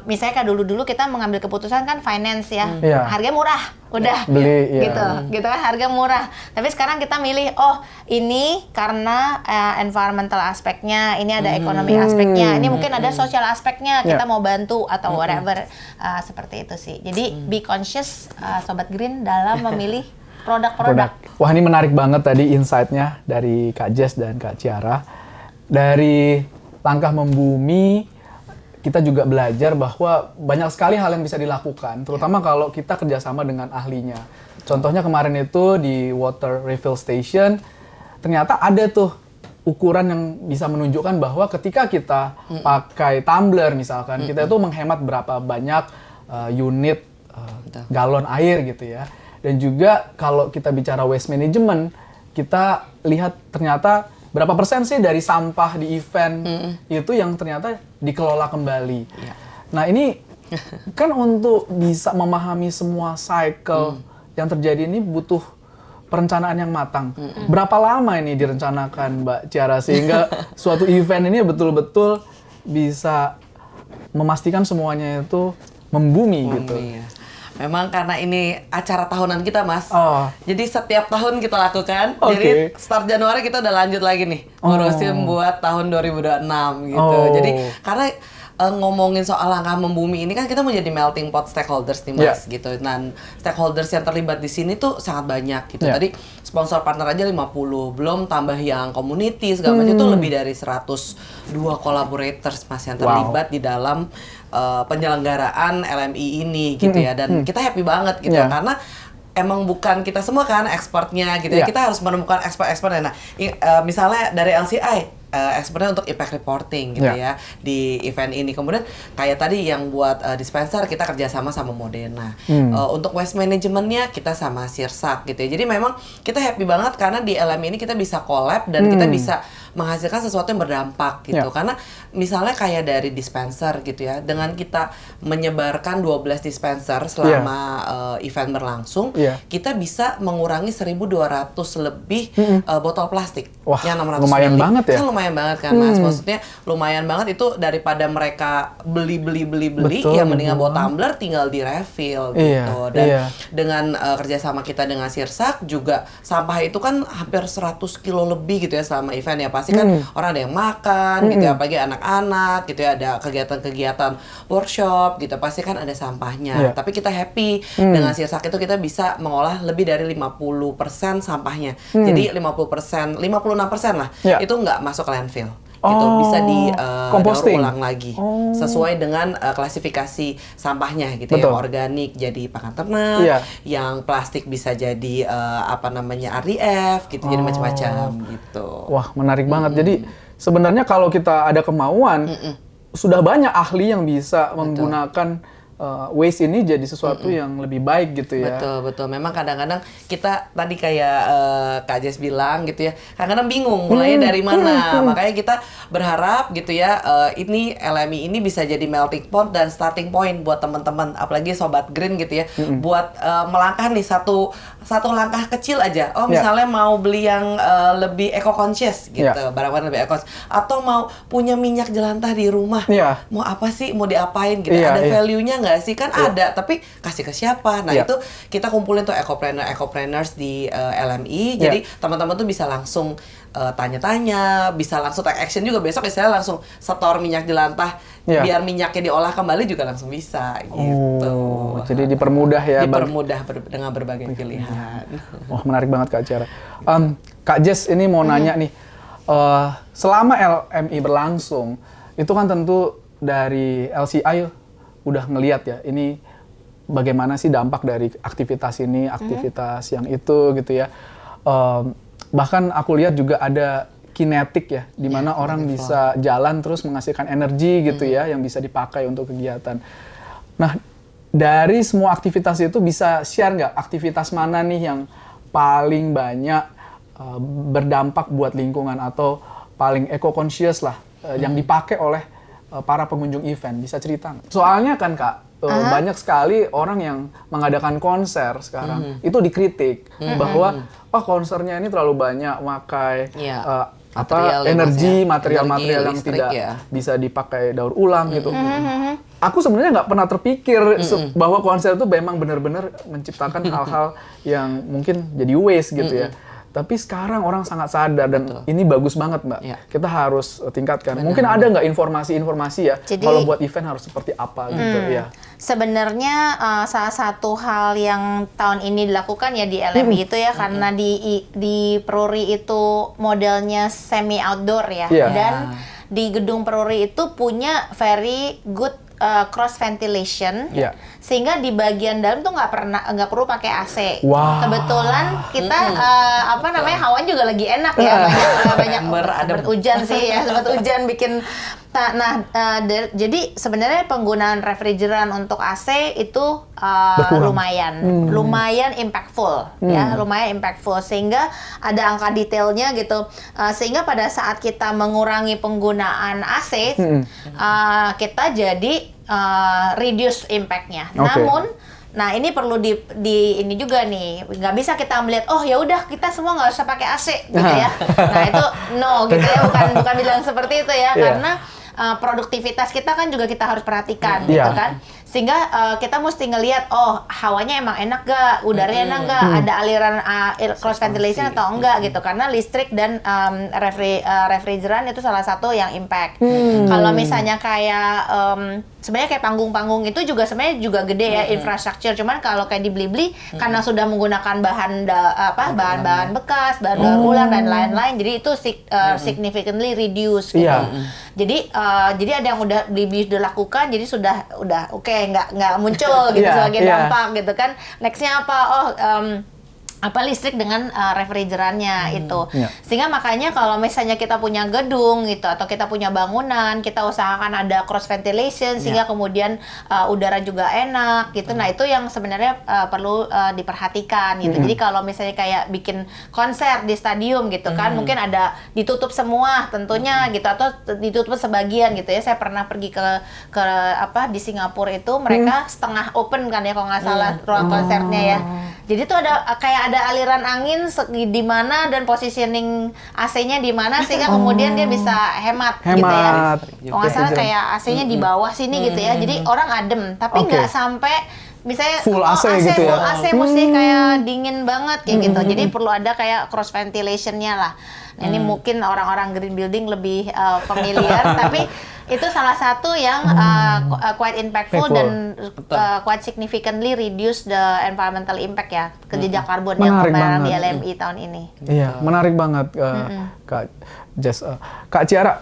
S3: misalnya kayak dulu-dulu kita mengambil keputusan kan finance ya, harga murah, udah beli gitu kan, harga murah. Tapi sekarang kita milih, ini karena environmental aspeknya, ini ada ekonomi aspeknya, ini mungkin ada social aspeknya, kita mau bantu atau whatever, seperti itu sih. Jadi be conscious Sobat Green dalam memilih produk-produk.
S1: Wah, ini menarik banget tadi insight-nya dari Kak Jess dan Kak Ciara. Dari langkah membumi, kita juga belajar bahwa banyak sekali hal yang bisa dilakukan, terutama kalau kita kerjasama dengan ahlinya. Contohnya kemarin itu di water refill station, ternyata ada tuh ukuran yang bisa menunjukkan bahwa ketika kita pakai tumbler misalkan, kita itu menghemat berapa banyak unit galon air gitu ya. Dan juga kalau kita bicara waste management, kita lihat ternyata berapa persen sih dari sampah di event itu yang ternyata dikelola kembali. Nah ini kan untuk bisa memahami semua cycle yang terjadi ini butuh perencanaan yang matang. Berapa lama ini direncanakan Mbak Ciara sehingga suatu event ini betul-betul bisa memastikan semuanya itu membumi gitu?
S2: Memang karena ini acara tahunan kita, Mas. Jadi setiap tahun kita lakukan. Jadi start Januari kita udah lanjut lagi nih ngurusin buat tahun 2026 gitu. Jadi karena ngomongin soal langkah membumi ini kan kita mau jadi melting pot stakeholders nih Mas gitu. Dan stakeholders yang terlibat di sini tuh sangat banyak gitu. Tadi sponsor partner aja 50, belum tambah yang community segala macam itu lebih dari 102 collaborators Mas yang terlibat di dalam penyelenggaraan LMI ini gitu ya. Dan kita happy banget gitu karena emang bukan kita semua kan expertnya gitu ya. Kita harus menemukan expert-expert. Nah, misalnya dari LCI expertnya untuk impact reporting gitu ya di event ini. Kemudian kayak tadi yang buat dispenser kita kerjasama sama Modena. Untuk waste managementnya kita sama Sirsak gitu ya. Jadi memang kita happy banget karena di LMI ini kita bisa collab dan kita bisa menghasilkan sesuatu yang berdampak gitu. Karena misalnya kayak dari dispenser gitu ya, dengan kita menyebarkan 12 dispenser selama event berlangsung, kita bisa mengurangi 1.200 lebih botol plastik.
S1: Wah,
S2: yang 600
S1: lumayan
S2: mili.
S1: banget ya?
S2: Kan lumayan banget kan Mas, maksudnya lumayan banget itu daripada mereka beli
S1: Betul,
S2: yang mendingan bawa tumbler tinggal di refill gitu. Dan dengan kerjasama kita dengan Sirsak juga sampah itu kan hampir 100 kilo lebih gitu ya selama event ya, pasti kan orang ada yang makan gitu ya, apalagi anak-anak gitu ya, ada kegiatan-kegiatan workshop gitu, pasti kan ada sampahnya. Tapi kita happy dengan Sirsak itu kita bisa mengolah lebih dari 50% sampahnya. Jadi 50%, 56% lah itu nggak masuk ke landfill. Itu bisa di daur ulang lagi sesuai dengan klasifikasi sampahnya gitu ya, organik jadi pakan ternak, yang plastik bisa jadi RDF gitu, jadi macam-macam gitu.
S1: Wah, menarik banget. Jadi sebenarnya kalau kita ada kemauan, sudah banyak ahli yang bisa menggunakan waste ini jadi sesuatu yang lebih baik gitu ya.
S2: Betul. Memang kadang-kadang kita tadi kayak Kak Jess bilang gitu ya, kadang-kadang bingung mulainya dari mana. Makanya kita berharap gitu ya, ini LMI ini bisa jadi melting pot dan starting point buat teman-teman, apalagi sobat green gitu ya, buat melangkah nih satu langkah kecil aja. Misalnya mau beli yang lebih eco conscious gitu, barang-barang lebih eco, atau mau punya minyak jelantah di rumah. Mau apa sih, mau diapain gitu, ada value-nya nggak sih? Kan ada, tapi kasih ke siapa? Nah itu kita kumpulin tuh ecopreneurs di LMI, jadi teman-teman tuh bisa langsung tanya-tanya, bisa langsung take action juga. Besok istilahnya langsung setor minyak jelantah, biar minyaknya diolah kembali juga langsung bisa gitu.
S1: Jadi dipermudah ya.
S2: Dipermudah dengan berbagai pilihan.
S1: Wah, menarik banget Kak Ciara. Kak Jess ini mau nanya nih, selama LMI berlangsung, itu kan tentu dari LCI udah ngelihat ya, ini bagaimana sih dampak dari aktivitas ini, aktivitas yang itu gitu ya. Bahkan aku lihat juga ada kinetik ya, di mana orang bisa jalan terus menghasilkan energi gitu ya, yang bisa dipakai untuk kegiatan. Nah, dari semua aktivitas itu bisa share nggak aktivitas mana nih yang paling banyak berdampak buat lingkungan atau paling eco-conscious lah, yang dipakai oleh para pengunjung event? Bisa cerita nggak? Soalnya kan Kak, banyak sekali orang yang mengadakan konser sekarang itu dikritik bahwa konsernya ini terlalu banyak makai material-material yang
S2: listrik,
S1: tidak bisa dipakai daur ulang gitu. Aku sebenarnya nggak pernah terpikir bahwa konser itu memang benar-benar menciptakan hal-hal yang mungkin jadi waste gitu ya. Tapi sekarang orang sangat sadar dan ini bagus banget Mbak. Kita harus tingkatkan. Mungkin ada nggak informasi-informasi ya, kalau buat event harus seperti apa gitu ya.
S3: Sebenarnya salah satu hal yang tahun ini dilakukan ya di LMI itu ya, karena di Peruri itu modelnya semi outdoor ya. Dan di gedung Peruri itu punya very good cross ventilation, sehingga di bagian dalam tuh nggak perlu pakai AC. Kebetulan kita hawanya juga lagi enak ya, banyak sempat hujan sih ya, sempat hujan bikin. Jadi sebenarnya penggunaan refrigeran untuk AC itu lumayan impactful ya, lumayan impactful, sehingga ada angka detailnya gitu, sehingga pada saat kita mengurangi penggunaan AC, kita jadi reduce impact-nya. Namun ini perlu di ini juga nih, nggak bisa kita melihat ya udah kita semua nggak usah pakai AC gitu ya. Nah itu gitu ya, bukan bilang seperti itu ya, karena produktivitas kita kan juga kita harus perhatikan gitu kan, sehingga kita mesti ngelihat hawanya emang enak gak, udaranya enak gak, ada aliran cross ventilation atau enggak gitu, karena listrik dan refrigeran itu salah satu yang impact. Kalau misalnya kayak sebenarnya kayak panggung-panggung itu juga sebenarnya juga gede ya infrastruktur, cuman kalau kayak di Blibli karena sudah menggunakan bahan-bahan bekas, bahan daur ulang dan lain-lain, jadi itu significantly reduce gitu. Jadi ada yang udah Blibli udah lakukan, jadi sudah oke, nggak muncul gitu sebagai dampak gitu kan. Nextnya apa? listrik dengan refrigerannya itu.
S1: Iya.
S3: Sehingga makanya kalau misalnya kita punya gedung gitu atau kita punya bangunan, kita usahakan ada cross ventilation sehingga kemudian udara juga enak gitu. Nah, itu yang sebenarnya perlu diperhatikan gitu. Jadi kalau misalnya kayak bikin konser di stadium gitu kan, mungkin ada ditutup semua tentunya gitu atau ditutup sebagian gitu ya. Saya pernah pergi ke di Singapura itu mereka setengah open kan ya kalau nggak salah ruang konsernya ya. Jadi tuh ada kayak ada aliran angin di mana dan positioning AC-nya di mana sehingga kemudian dia bisa hemat gitu ya. Kalau nggak salah kayak AC-nya di bawah sini gitu ya. Jadi orang adem, tapi nggak sampai misalnya
S1: full AC gitu ya.
S3: Full AC mesti kayak dingin banget kayak gitu. Jadi perlu ada kayak cross ventilation-nya lah. Nah, ini mungkin orang-orang green building lebih familiar, tapi itu salah satu yang quite impactful dan quite significantly reduce the environmental impact ya, jejak karbon yang kemarin di LMI tahun ini.
S1: Iya, menarik banget Kak Jess. Kak Ciara,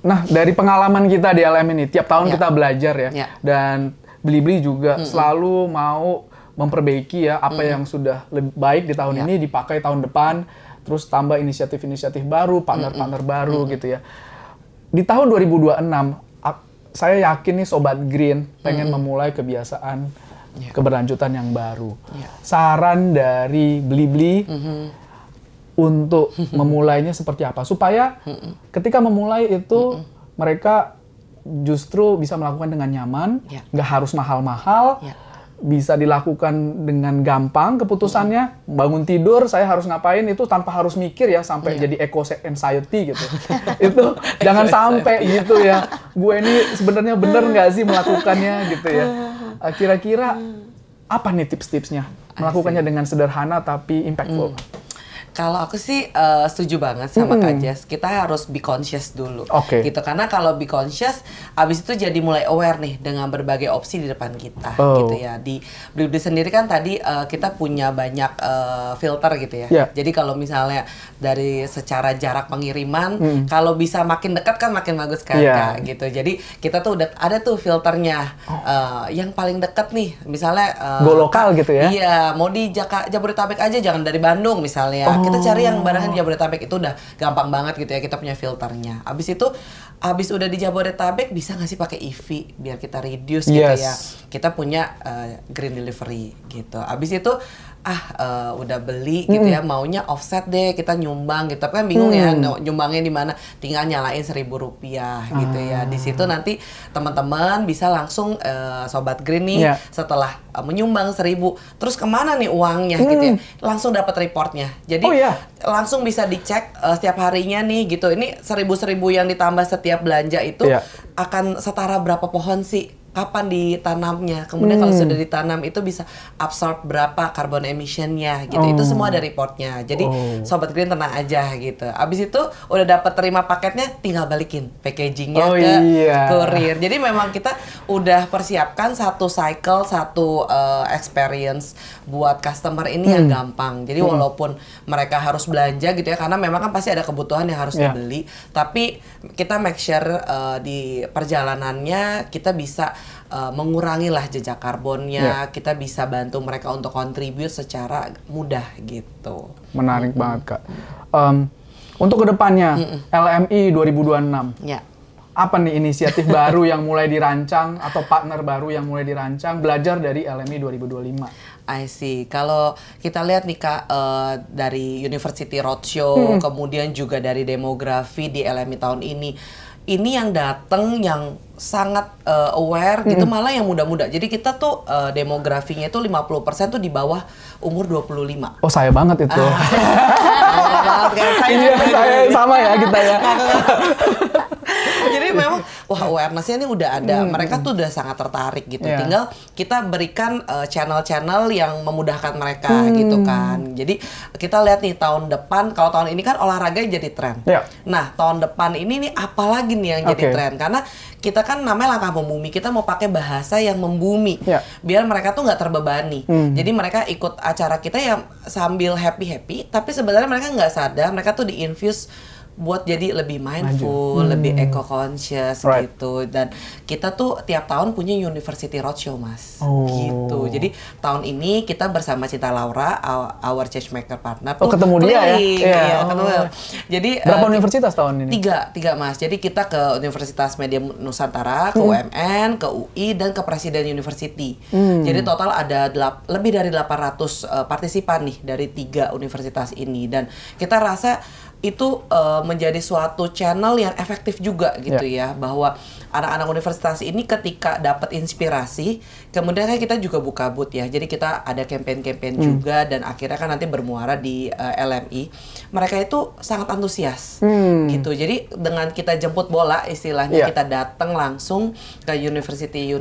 S1: nah dari pengalaman kita di LM ini, tiap tahun kita belajar ya, dan Blibli juga selalu mau memperbaiki ya apa yang sudah lebih baik di tahun ini dipakai tahun depan, terus tambah inisiatif-inisiatif baru, partner-partner baru gitu ya. Di tahun 2026, saya yakin nih Sobat Green pengen memulai kebiasaan keberlanjutan yang baru. Saran dari Blibli untuk memulainya seperti apa? Supaya ketika memulai itu mereka justru bisa melakukan dengan nyaman, nggak harus mahal-mahal, bisa dilakukan dengan gampang keputusannya. Bangun tidur, saya harus ngapain itu tanpa harus mikir ya sampai jadi eco anxiety gitu. Itu jangan sampai gitu ya. Gue ini sebenarnya bener nggak sih melakukannya gitu ya. Kira-kira apa nih tips-tipsnya melakukannya dengan sederhana tapi impactful?
S2: Kalau aku sih setuju banget sama Kak Jess. Kita harus be conscious dulu, gitu. Karena kalau be conscious, abis itu jadi mulai aware nih dengan berbagai opsi di depan kita, gitu ya. Di Blibli sendiri kan tadi kita punya banyak filter gitu ya. Jadi kalau misalnya dari secara jarak pengiriman, kalau bisa makin dekat kan makin bagus kan, Kak, gitu. Jadi kita tuh udah ada tuh filternya. Yang paling dekat nih, misalnya
S1: go lokal gitu ya?
S2: Iya, mau di Jabodetabek aja, jangan dari Bandung misalnya. Kita cari yang barangnya di Jabodetabek itu udah gampang banget gitu ya, kita punya filternya. Abis itu, abis udah di Jabodetabek bisa nggak sih pakai EV biar kita reduce gitu ya. Kita punya green delivery gitu. Abis itu udah beli gitu ya, maunya offset deh, kita nyumbang gitu. Tapi kan bingung ya nyumbangnya di mana, tinggal nyalain Rp1.000 gitu ya. Di situ nanti teman-teman bisa langsung Sobat Green nih setelah menyumbang 1.000, terus kemana nih uangnya gitu ya, langsung dapat reportnya. Jadi langsung bisa dicek setiap harinya nih gitu. Ini 1.000 yang ditambah setiap belanja itu akan setara berapa pohon sih, kapan ditanamnya, kemudian kalau sudah ditanam itu bisa absorb berapa carbon emission-nya gitu. Itu semua ada reportnya. Jadi Sobat Green tenang aja gitu. Abis itu udah dapat terima paketnya, tinggal balikin packagingnya ke kurir. Jadi memang kita udah persiapkan satu cycle, satu experience buat customer ini yang gampang. Jadi walaupun mereka harus belanja gitu ya, karena memang kan pasti ada kebutuhan yang harus dibeli, tapi kita make sure di perjalanannya kita bisa mengurangi lah jejak karbonnya, kita bisa bantu mereka untuk contribute secara mudah gitu.
S1: Menarik banget Kak. Untuk kedepannya LMI 2026, apa nih inisiatif baru yang mulai dirancang atau partner baru yang mulai dirancang belajar dari LMI 2025?
S2: I see. Kalau kita lihat nih Kak, dari University Roadshow, kemudian juga dari demografi di LMI tahun ini yang datang yang sangat aware gitu, malah yang muda-muda. Jadi kita tuh demografinya itu 50% tuh di bawah umur 25.
S1: Oh, saya banget itu. Saya sama ya kita ya.
S2: Jadi memang awareness-nya ini udah ada. Mereka tuh udah sangat tertarik gitu. Tinggal kita berikan channel-channel yang memudahkan mereka gitu kan. Jadi kita lihat nih tahun depan, kalau tahun ini kan olahraga jadi tren. Nah, tahun depan ini nih apalagi nih yang jadi tren, karena kita kan namanya langkah membumi, kita mau pakai bahasa yang membumi biar mereka tuh nggak terbebani. Jadi mereka ikut acara kita yang sambil happy-happy, tapi sebenarnya mereka nggak sadar mereka tuh di-infuse buat jadi lebih mindful, lebih eco-conscious gitu. Dan kita tuh tiap tahun punya University Roadshow, Mas. Gitu. Jadi tahun ini kita bersama Cinta Laura, our Changemaker partner tuh
S1: ketemu dia ya?
S2: Iya, ketemu. Jadi
S1: berapa universitas tahun ini?
S2: Tiga Mas. Jadi kita ke Universitas Media Nusantara, ke UMN, ke UI, dan ke Presiden University. Jadi total ada lebih dari 800 partisipan nih dari 3 universitas ini. Dan kita rasa itu menjadi suatu channel yang efektif juga gitu ya, bahwa anak-anak universitas ini ketika dapat inspirasi, kemudian kan kita juga buka booth ya, jadi kita ada campaign-campaign juga, dan akhirnya kan nanti bermuara di LMI. Mereka itu sangat antusias gitu, jadi dengan kita jemput bola istilahnya, kita datang langsung ke university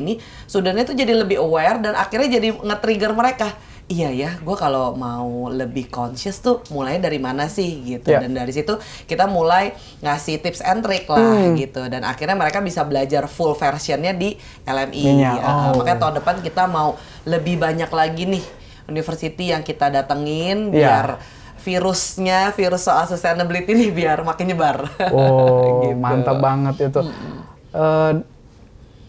S2: ini, studentnya itu jadi lebih aware, dan akhirnya jadi nge-trigger mereka. Iya ya, gue kalau mau lebih conscious tuh mulai dari mana sih gitu. Dan dari situ kita mulai ngasih tips and trick lah gitu. Dan akhirnya mereka bisa belajar full versionnya di LMI. Makanya tahun depan kita mau lebih banyak lagi nih university yang kita datengin biar virus soal sustainability nih biar makin nyebar.
S1: Gitu. Mantap banget itu.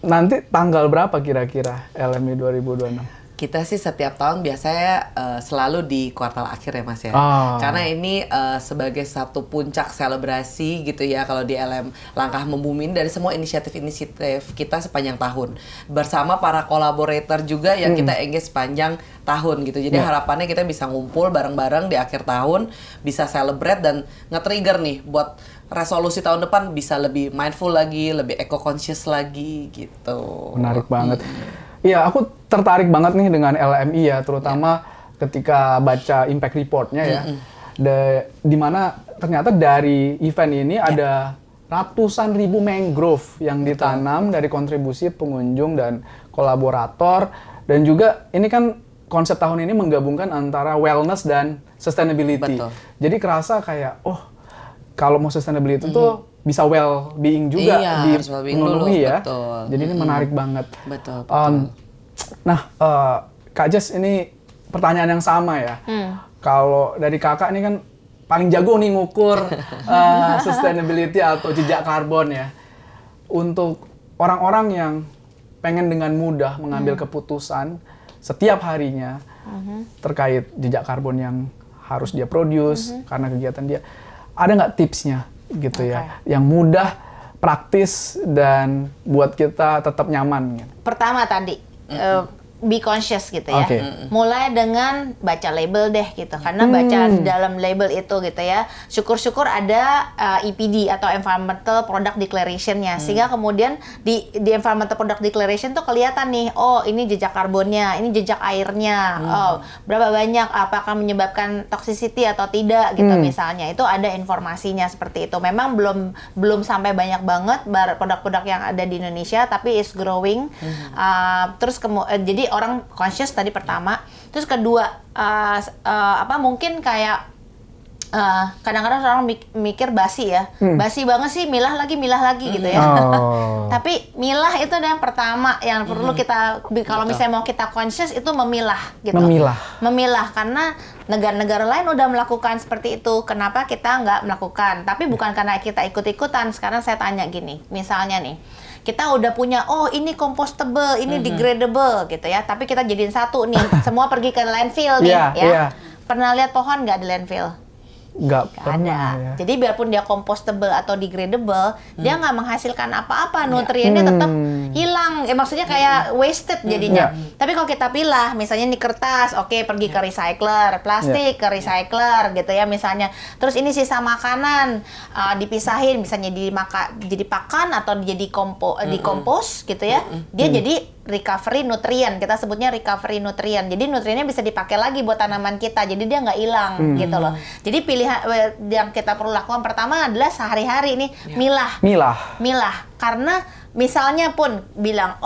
S1: Nanti tanggal berapa kira-kira LMI 2026?
S2: Kita sih setiap tahun biasanya selalu di kuartal akhir ya Mas ya. Karena ini sebagai satu puncak selebrasi gitu ya kalau di LM Langkah Membumi dari semua inisiatif-inisiatif kita sepanjang tahun. Bersama para kolaborator juga yang kita engage sepanjang tahun gitu. Jadi harapannya kita bisa ngumpul bareng-bareng di akhir tahun, bisa celebrate dan nge-trigger nih buat resolusi tahun depan bisa lebih mindful lagi, lebih eco-conscious lagi gitu.
S1: Menarik banget. Iya, aku tertarik banget nih dengan LMI ya, terutama ketika baca impact report-nya ya. Di mana ternyata dari event ini ada ratusan ribu mangrove yang ditanam dari kontribusi pengunjung dan kolaborator. Dan juga ini kan konsep tahun ini menggabungkan antara wellness dan sustainability. Jadi kerasa kayak, kalau mau sustainability tuh bisa well-being juga dipenuhi ya. Jadi ini menarik banget.
S2: Betul.
S1: Nah, Kak Jess, ini pertanyaan yang sama ya. Kalau dari kakak ini kan paling jago nih ngukur sustainability atau jejak karbon ya. Untuk orang-orang yang pengen dengan mudah mengambil keputusan setiap harinya terkait jejak karbon yang harus dia produce karena kegiatan dia, ada nggak tipsnya gitu ya, yang mudah, praktis, dan buat kita tetap nyaman gitu?
S3: Pertama tadi, be conscious gitu ya. Mulai dengan baca label deh gitu. Karena baca dalam label itu gitu ya. Syukur-syukur ada EPD atau Environmental Product Declaration-nya. Sehingga kemudian di Environmental Product Declaration tuh kelihatan nih, ini jejak karbonnya, ini jejak airnya. Berapa banyak, apakah menyebabkan toxicity atau tidak gitu misalnya. Itu ada informasinya seperti itu. Memang belum sampai banyak banget produk-produk yang ada di Indonesia, tapi is growing. Terus jadi orang conscious tadi pertama, terus kedua mungkin kayak kadang-kadang orang mikir basi ya, basi banget sih, milah lagi gitu ya. Tapi milah itu yang pertama yang perlu kita, kalau misalnya mau kita conscious itu memilah gitu. Memilah karena negara-negara lain udah melakukan seperti itu, kenapa kita nggak melakukan? Tapi bukan karena kita ikut-ikutan. Sekarang saya tanya gini, misalnya nih, kita udah punya, ini compostable, ini degradable gitu ya, tapi kita jadiin satu nih, semua pergi ke landfill nih ya. Pernah lihat pohon nggak di landfill?
S1: Nggak pernah
S3: ada.
S1: Ya.
S3: Jadi biarpun dia compostable atau degradable, dia nggak menghasilkan apa-apa, nutriennya tetap hilang. Maksudnya kayak wasted jadinya. Tapi kalau kita pilah, misalnya ini kertas, pergi ke recycler, plastik ke recycler gitu ya misalnya. Terus ini sisa makanan dipisahin, misalnya jadi pakan atau jadi dikompos gitu ya. Dia jadi recovery nutrien, kita sebutnya recovery nutrien. Jadi nutriennya bisa dipakai lagi buat tanaman kita, jadi dia nggak hilang gitu loh. Jadi pilihan yang kita perlu lakukan pertama adalah sehari-hari ini milah. Karena misalnya pun bilang,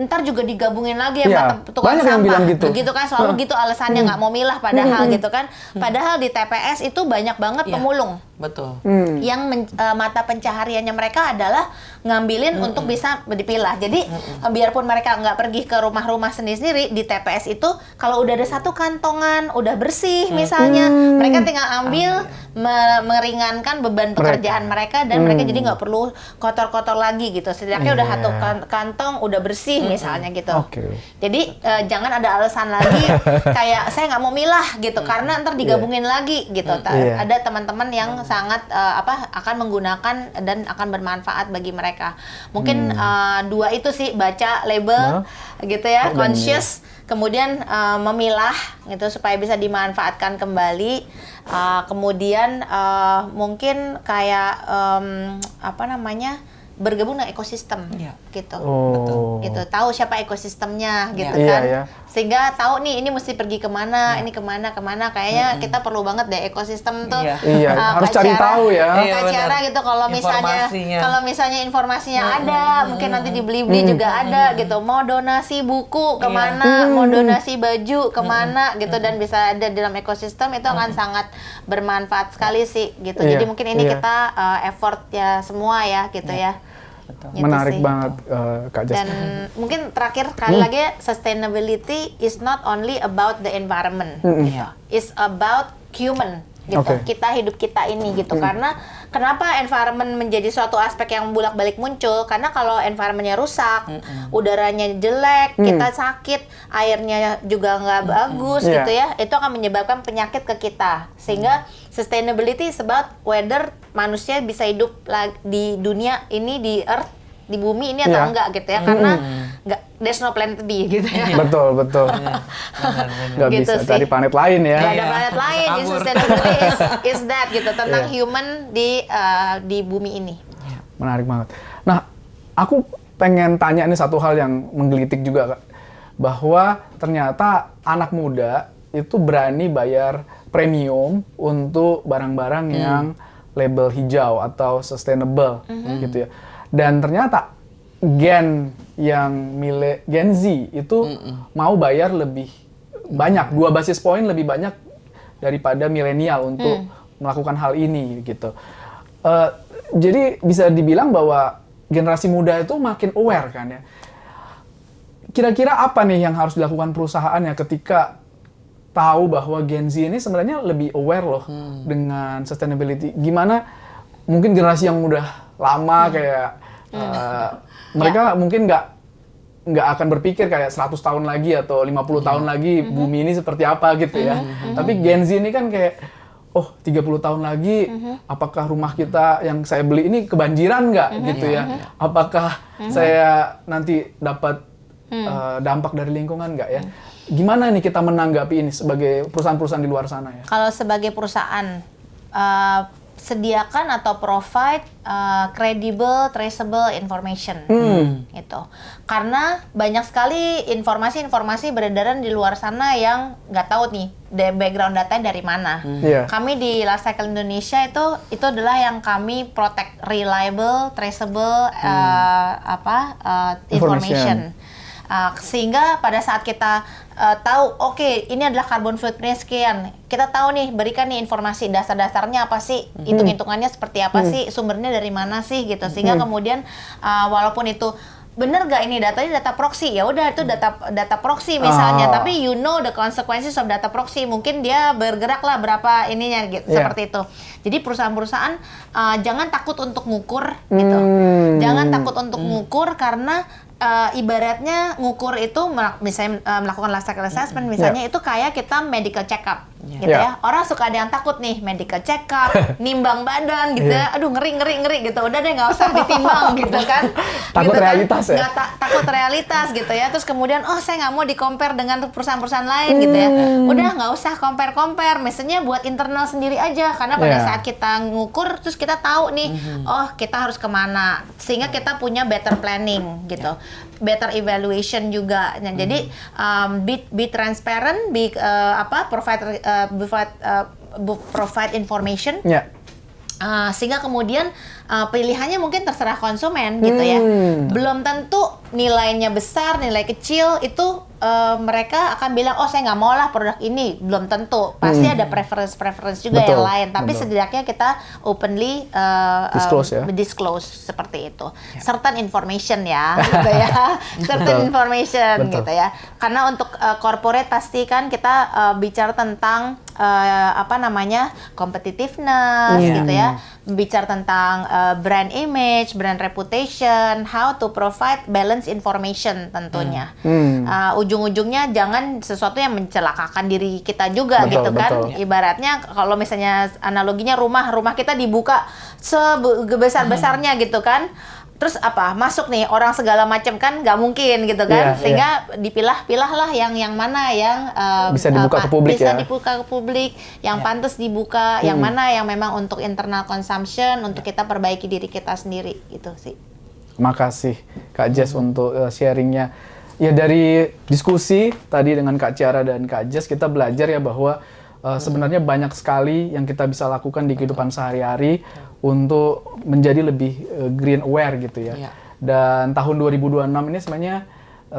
S3: ntar juga digabungin lagi
S1: Iya,
S3: sama tukang
S1: banyak yang
S3: sampah.
S1: bilang gitu.
S3: Begitu kan selalu gitu alasannya nggak mau milah padahal gitu kan. Padahal di TPS itu banyak banget
S2: Iya.
S3: pemulung.
S2: Betul.
S3: Yang mata pencahariannya mereka adalah ngambilin untuk bisa dipilah. Jadi biarpun mereka nggak pergi ke rumah-rumah sendiri-sendiri, di TPS itu kalau udah ada satu kantongan, udah bersih misalnya, mereka tinggal ambil, meringankan beban pekerjaan mereka dan mereka jadi nggak perlu kotor-kotor lagi gitu. Setidaknya udah satu kantong udah bersih misalnya gitu.
S1: Oke.
S3: Jadi jangan ada alasan lagi kayak saya nggak mau milah gitu karena ntar digabungin lagi gitu.
S1: Iya.
S3: Ada teman-teman yang sangat akan menggunakan dan akan bermanfaat bagi mereka. Mungkin dua itu sih, baca label gitu ya, conscious, kemudian memilah gitu supaya bisa dimanfaatkan kembali. Kemudian mungkin kayak apa namanya, bergabung dengan ekosistem gitu. Gitu, tahu siapa ekosistemnya gitu kan.
S1: Iya.
S3: Sehingga tahu nih ini mesti pergi kemana, ini kemana. Kayaknya kita perlu banget deh ekosistem tuh.
S1: Iya, harus cari tahu ya.
S2: Iya,
S3: Kak Ciara gitu, kalau misalnya informasinya ada, mungkin nanti dibeli-beli juga ada gitu. Mau donasi buku kemana, mau donasi baju kemana gitu, dan bisa ada dalam ekosistem, itu akan sangat bermanfaat sekali sih gitu.
S1: Iya,
S3: Jadi mungkin ini
S1: iya.
S3: kita effort ya semua ya gitu ya. Gitu
S1: Menarik
S3: sih.
S1: banget Kak Jas.
S3: Dan mungkin terakhir kali lagi, sustainability is not only about the environment, gitu. It's about human, gitu.
S1: Oke.
S3: Kita hidup kita ini gitu. Karena kenapa environment menjadi suatu aspek yang bolak-balik muncul? Karena kalau environmentnya rusak, udaranya jelek, kita sakit, airnya juga nggak bagus
S1: Iya.
S3: gitu ya, itu akan menyebabkan penyakit ke kita. Sehingga sustainability is about whether manusia bisa hidup di dunia ini, di earth, di bumi ini atau enggak gitu ya. Karena there's no planet B gitu ya.
S1: Betul. Nggak
S3: Gitu
S1: bisa
S3: sih.
S1: cari planet lain ya.
S3: Nggak ada planet lain. Jadi
S2: Kabur.
S3: sustainability is that gitu, tentang human di bumi ini.
S1: Menarik banget. Nah, aku pengen tanya nih satu hal yang menggelitik juga, Kak. Bahwa ternyata anak muda itu berani bayar premium untuk barang-barang yang label hijau atau sustainable gitu ya. Dan ternyata Gen Z itu mau bayar lebih banyak, 2 basis poin lebih banyak daripada milenial untuk melakukan hal ini gitu. Jadi bisa dibilang bahwa generasi muda itu makin aware kan ya. Kira-kira apa nih yang harus dilakukan perusahaannya ketika tahu bahwa Gen Z ini sebenarnya lebih aware loh dengan sustainability. Gimana mungkin generasi yang udah lama kayak mereka mungkin nggak akan berpikir kayak 100 tahun lagi atau 50 tahun lagi bumi ini seperti apa gitu ya. Tapi Gen Z ini kan kayak, oh 30 tahun lagi apakah rumah kita yang saya beli ini kebanjiran nggak gitu ya. Apakah saya nanti dapat dampak dari lingkungan nggak ya. Gimana nih kita menanggapi ini sebagai perusahaan-perusahaan di luar sana ya?
S3: Kalau sebagai perusahaan, sediakan atau provide credible, traceable information, gitu. Karena banyak sekali informasi-informasi beredaran di luar sana yang nggak tahu nih background datanya dari mana.
S1: Iya.
S3: Kami di Life Cycle Indonesia itu adalah yang kami protect reliable, traceable information. Sehingga pada saat kita tahu, oke, ini adalah carbon footprint sekian, kita tahu nih, berikan nih informasi dasar-dasarnya apa sih, hitung-hitungannya seperti apa sih, sumbernya dari mana sih gitu. Sehingga kemudian walaupun itu bener gak ini datanya data proxy, ya udah itu data proxy misalnya, tapi you know the consequences of data proxy, mungkin dia bergerak lah berapa ininya gitu, seperti itu. Jadi perusahaan-perusahaan jangan takut untuk ngukur gitu, jangan takut untuk ngukur karena ibaratnya ngukur itu misalnya melakukan life cycle assessment misalnya, itu kayak kita medical check up gitu ya. Orang suka ada yang takut nih medical check up, nimbang badan gitu ya. Aduh ngeri gitu. Udah deh nggak usah ditimbang gitu kan.
S1: Takut
S3: gitu
S1: realitas
S3: kan.
S1: ya.
S3: Takut realitas gitu ya. Terus kemudian saya nggak mau di-compare dengan perusahaan-perusahaan lain gitu ya. Udah nggak usah compare. Misalnya buat internal sendiri aja, karena pada saat kita ngukur terus kita tahu nih, oh kita harus kemana, sehingga kita punya better planning gitu. Better evaluation juga. Nah, jadi be transparent, provide information. Sehingga kemudian pilihannya mungkin terserah konsumen gitu ya. Belum tentu nilainya besar, nilai kecil itu mereka akan bilang, oh saya nggak mau lah produk ini. Belum tentu, pasti ada preference juga
S1: Betul,
S3: yang lain. Tapi
S1: betul.
S3: setidaknya kita openly disclose seperti itu. Certain information ya, gitu ya. Certain information
S1: Betul.
S3: gitu ya. Karena untuk corporate pasti kan kita bicara tentang competitiveness gitu ya, bicara tentang brand image, brand reputation, how to provide balance information tentunya. Ujung-ujungnya jangan sesuatu yang mencelakakan diri kita juga
S1: Betul,
S3: gitu kan.
S1: betul.
S3: Ibaratnya kalau misalnya analoginya rumah kita dibuka sebesar-besarnya gitu kan. Terus masuk nih orang segala macam kan nggak mungkin gitu kan, sehingga dipilah-pilah lah yang mana yang
S1: bisa dibuka ke publik
S3: bisa
S1: ya.
S3: dibuka ke publik, yang pantas dibuka, yang mana yang memang untuk internal consumption, untuk kita perbaiki diri kita sendiri gitu sih.
S1: Makasih Kak Jess untuk sharingnya. Ya dari diskusi tadi dengan Kak Ciara dan Kak Jess kita belajar ya bahwa sebenarnya banyak sekali yang kita bisa lakukan di kehidupan sehari-hari untuk menjadi lebih green aware gitu ya. Dan tahun 2026 ini sebenarnya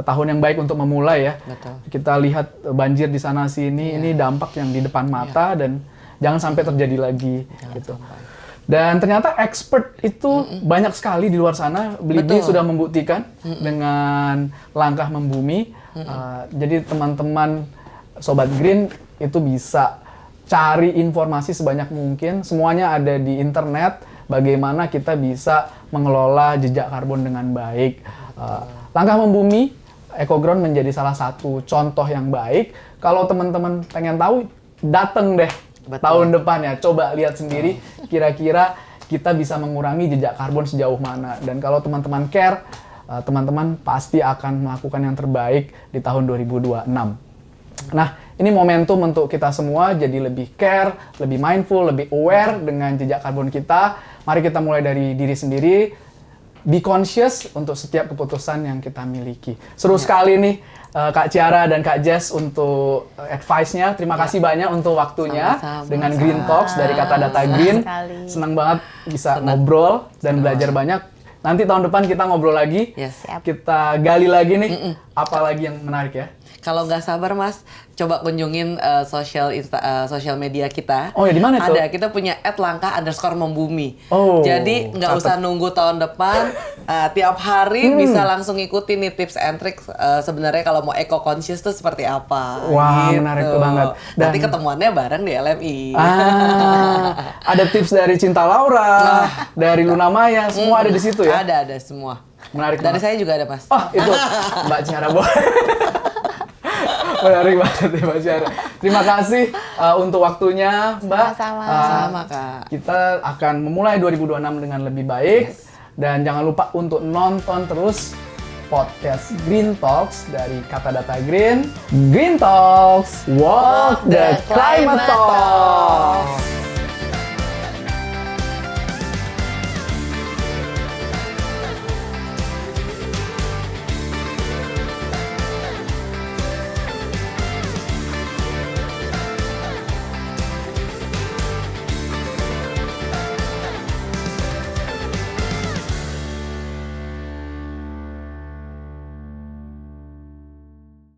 S1: tahun yang baik untuk memulai ya.
S2: Betul.
S1: Kita lihat banjir di sana sini, ini dampak yang di depan mata dan jangan sampai terjadi lagi gitu. Dan ternyata expert itu banyak sekali di luar sana. Blibli sudah membuktikan dengan langkah membumi. Jadi teman-teman Sobat Green itu bisa cari informasi sebanyak mungkin. Semuanya ada di internet. Bagaimana kita bisa mengelola jejak karbon dengan baik. Langkah membumi, EcoGround menjadi salah satu contoh yang baik. Kalau teman-teman pengen tahu, datang deh. Tahun depan ya, coba lihat sendiri kira-kira kita bisa mengurangi jejak karbon sejauh mana. Dan kalau teman-teman care, teman-teman pasti akan melakukan yang terbaik di tahun 2026. Nah, ini momentum untuk kita semua jadi lebih care, lebih mindful, lebih aware dengan jejak karbon kita. Mari kita mulai dari diri sendiri. Be conscious untuk setiap keputusan yang kita miliki. Seru sekali nih Kak Ciara dan Kak Jess untuk advice-nya. Terima kasih banyak untuk waktunya.
S2: Sama-sama.
S1: Dengan Green Talks dari Kata Data Green. Senang banget bisa ngobrol dan belajar banyak. Nanti tahun depan kita ngobrol lagi.
S3: Siap.
S1: Kita gali lagi nih apa lagi yang menarik ya.
S2: Kalau nggak sabar Mas, coba kunjungin sosial media kita.
S1: Oh ya, di mana tuh?
S2: Ada, kita punya @langkah_membumi.
S1: Oh,
S2: jadi nggak usah nunggu tahun depan, tiap hari bisa langsung ikutin nih tips and tricks sebenarnya kalau mau eco conscious tuh seperti apa.
S1: Wah, menarik banget.
S2: Nanti ketemuannya bareng di LMI.
S1: Ada tips dari Cinta Laura, dari Luna Maya, semua ada di situ ya?
S2: Ada semua.
S1: Menarik
S2: Dari
S1: banget.
S2: saya juga ada Mas.
S1: Oh, itu Mbak Ciara menarik banget ya Mbak Ciara. Terima kasih untuk waktunya Mbak.
S3: Sama-sama.
S2: Sama Kak.
S1: Kita akan memulai 2026 dengan lebih baik. Dan jangan lupa untuk nonton terus podcast Green Talks dari Kata Data Green. Green Talks, walk the climate talk.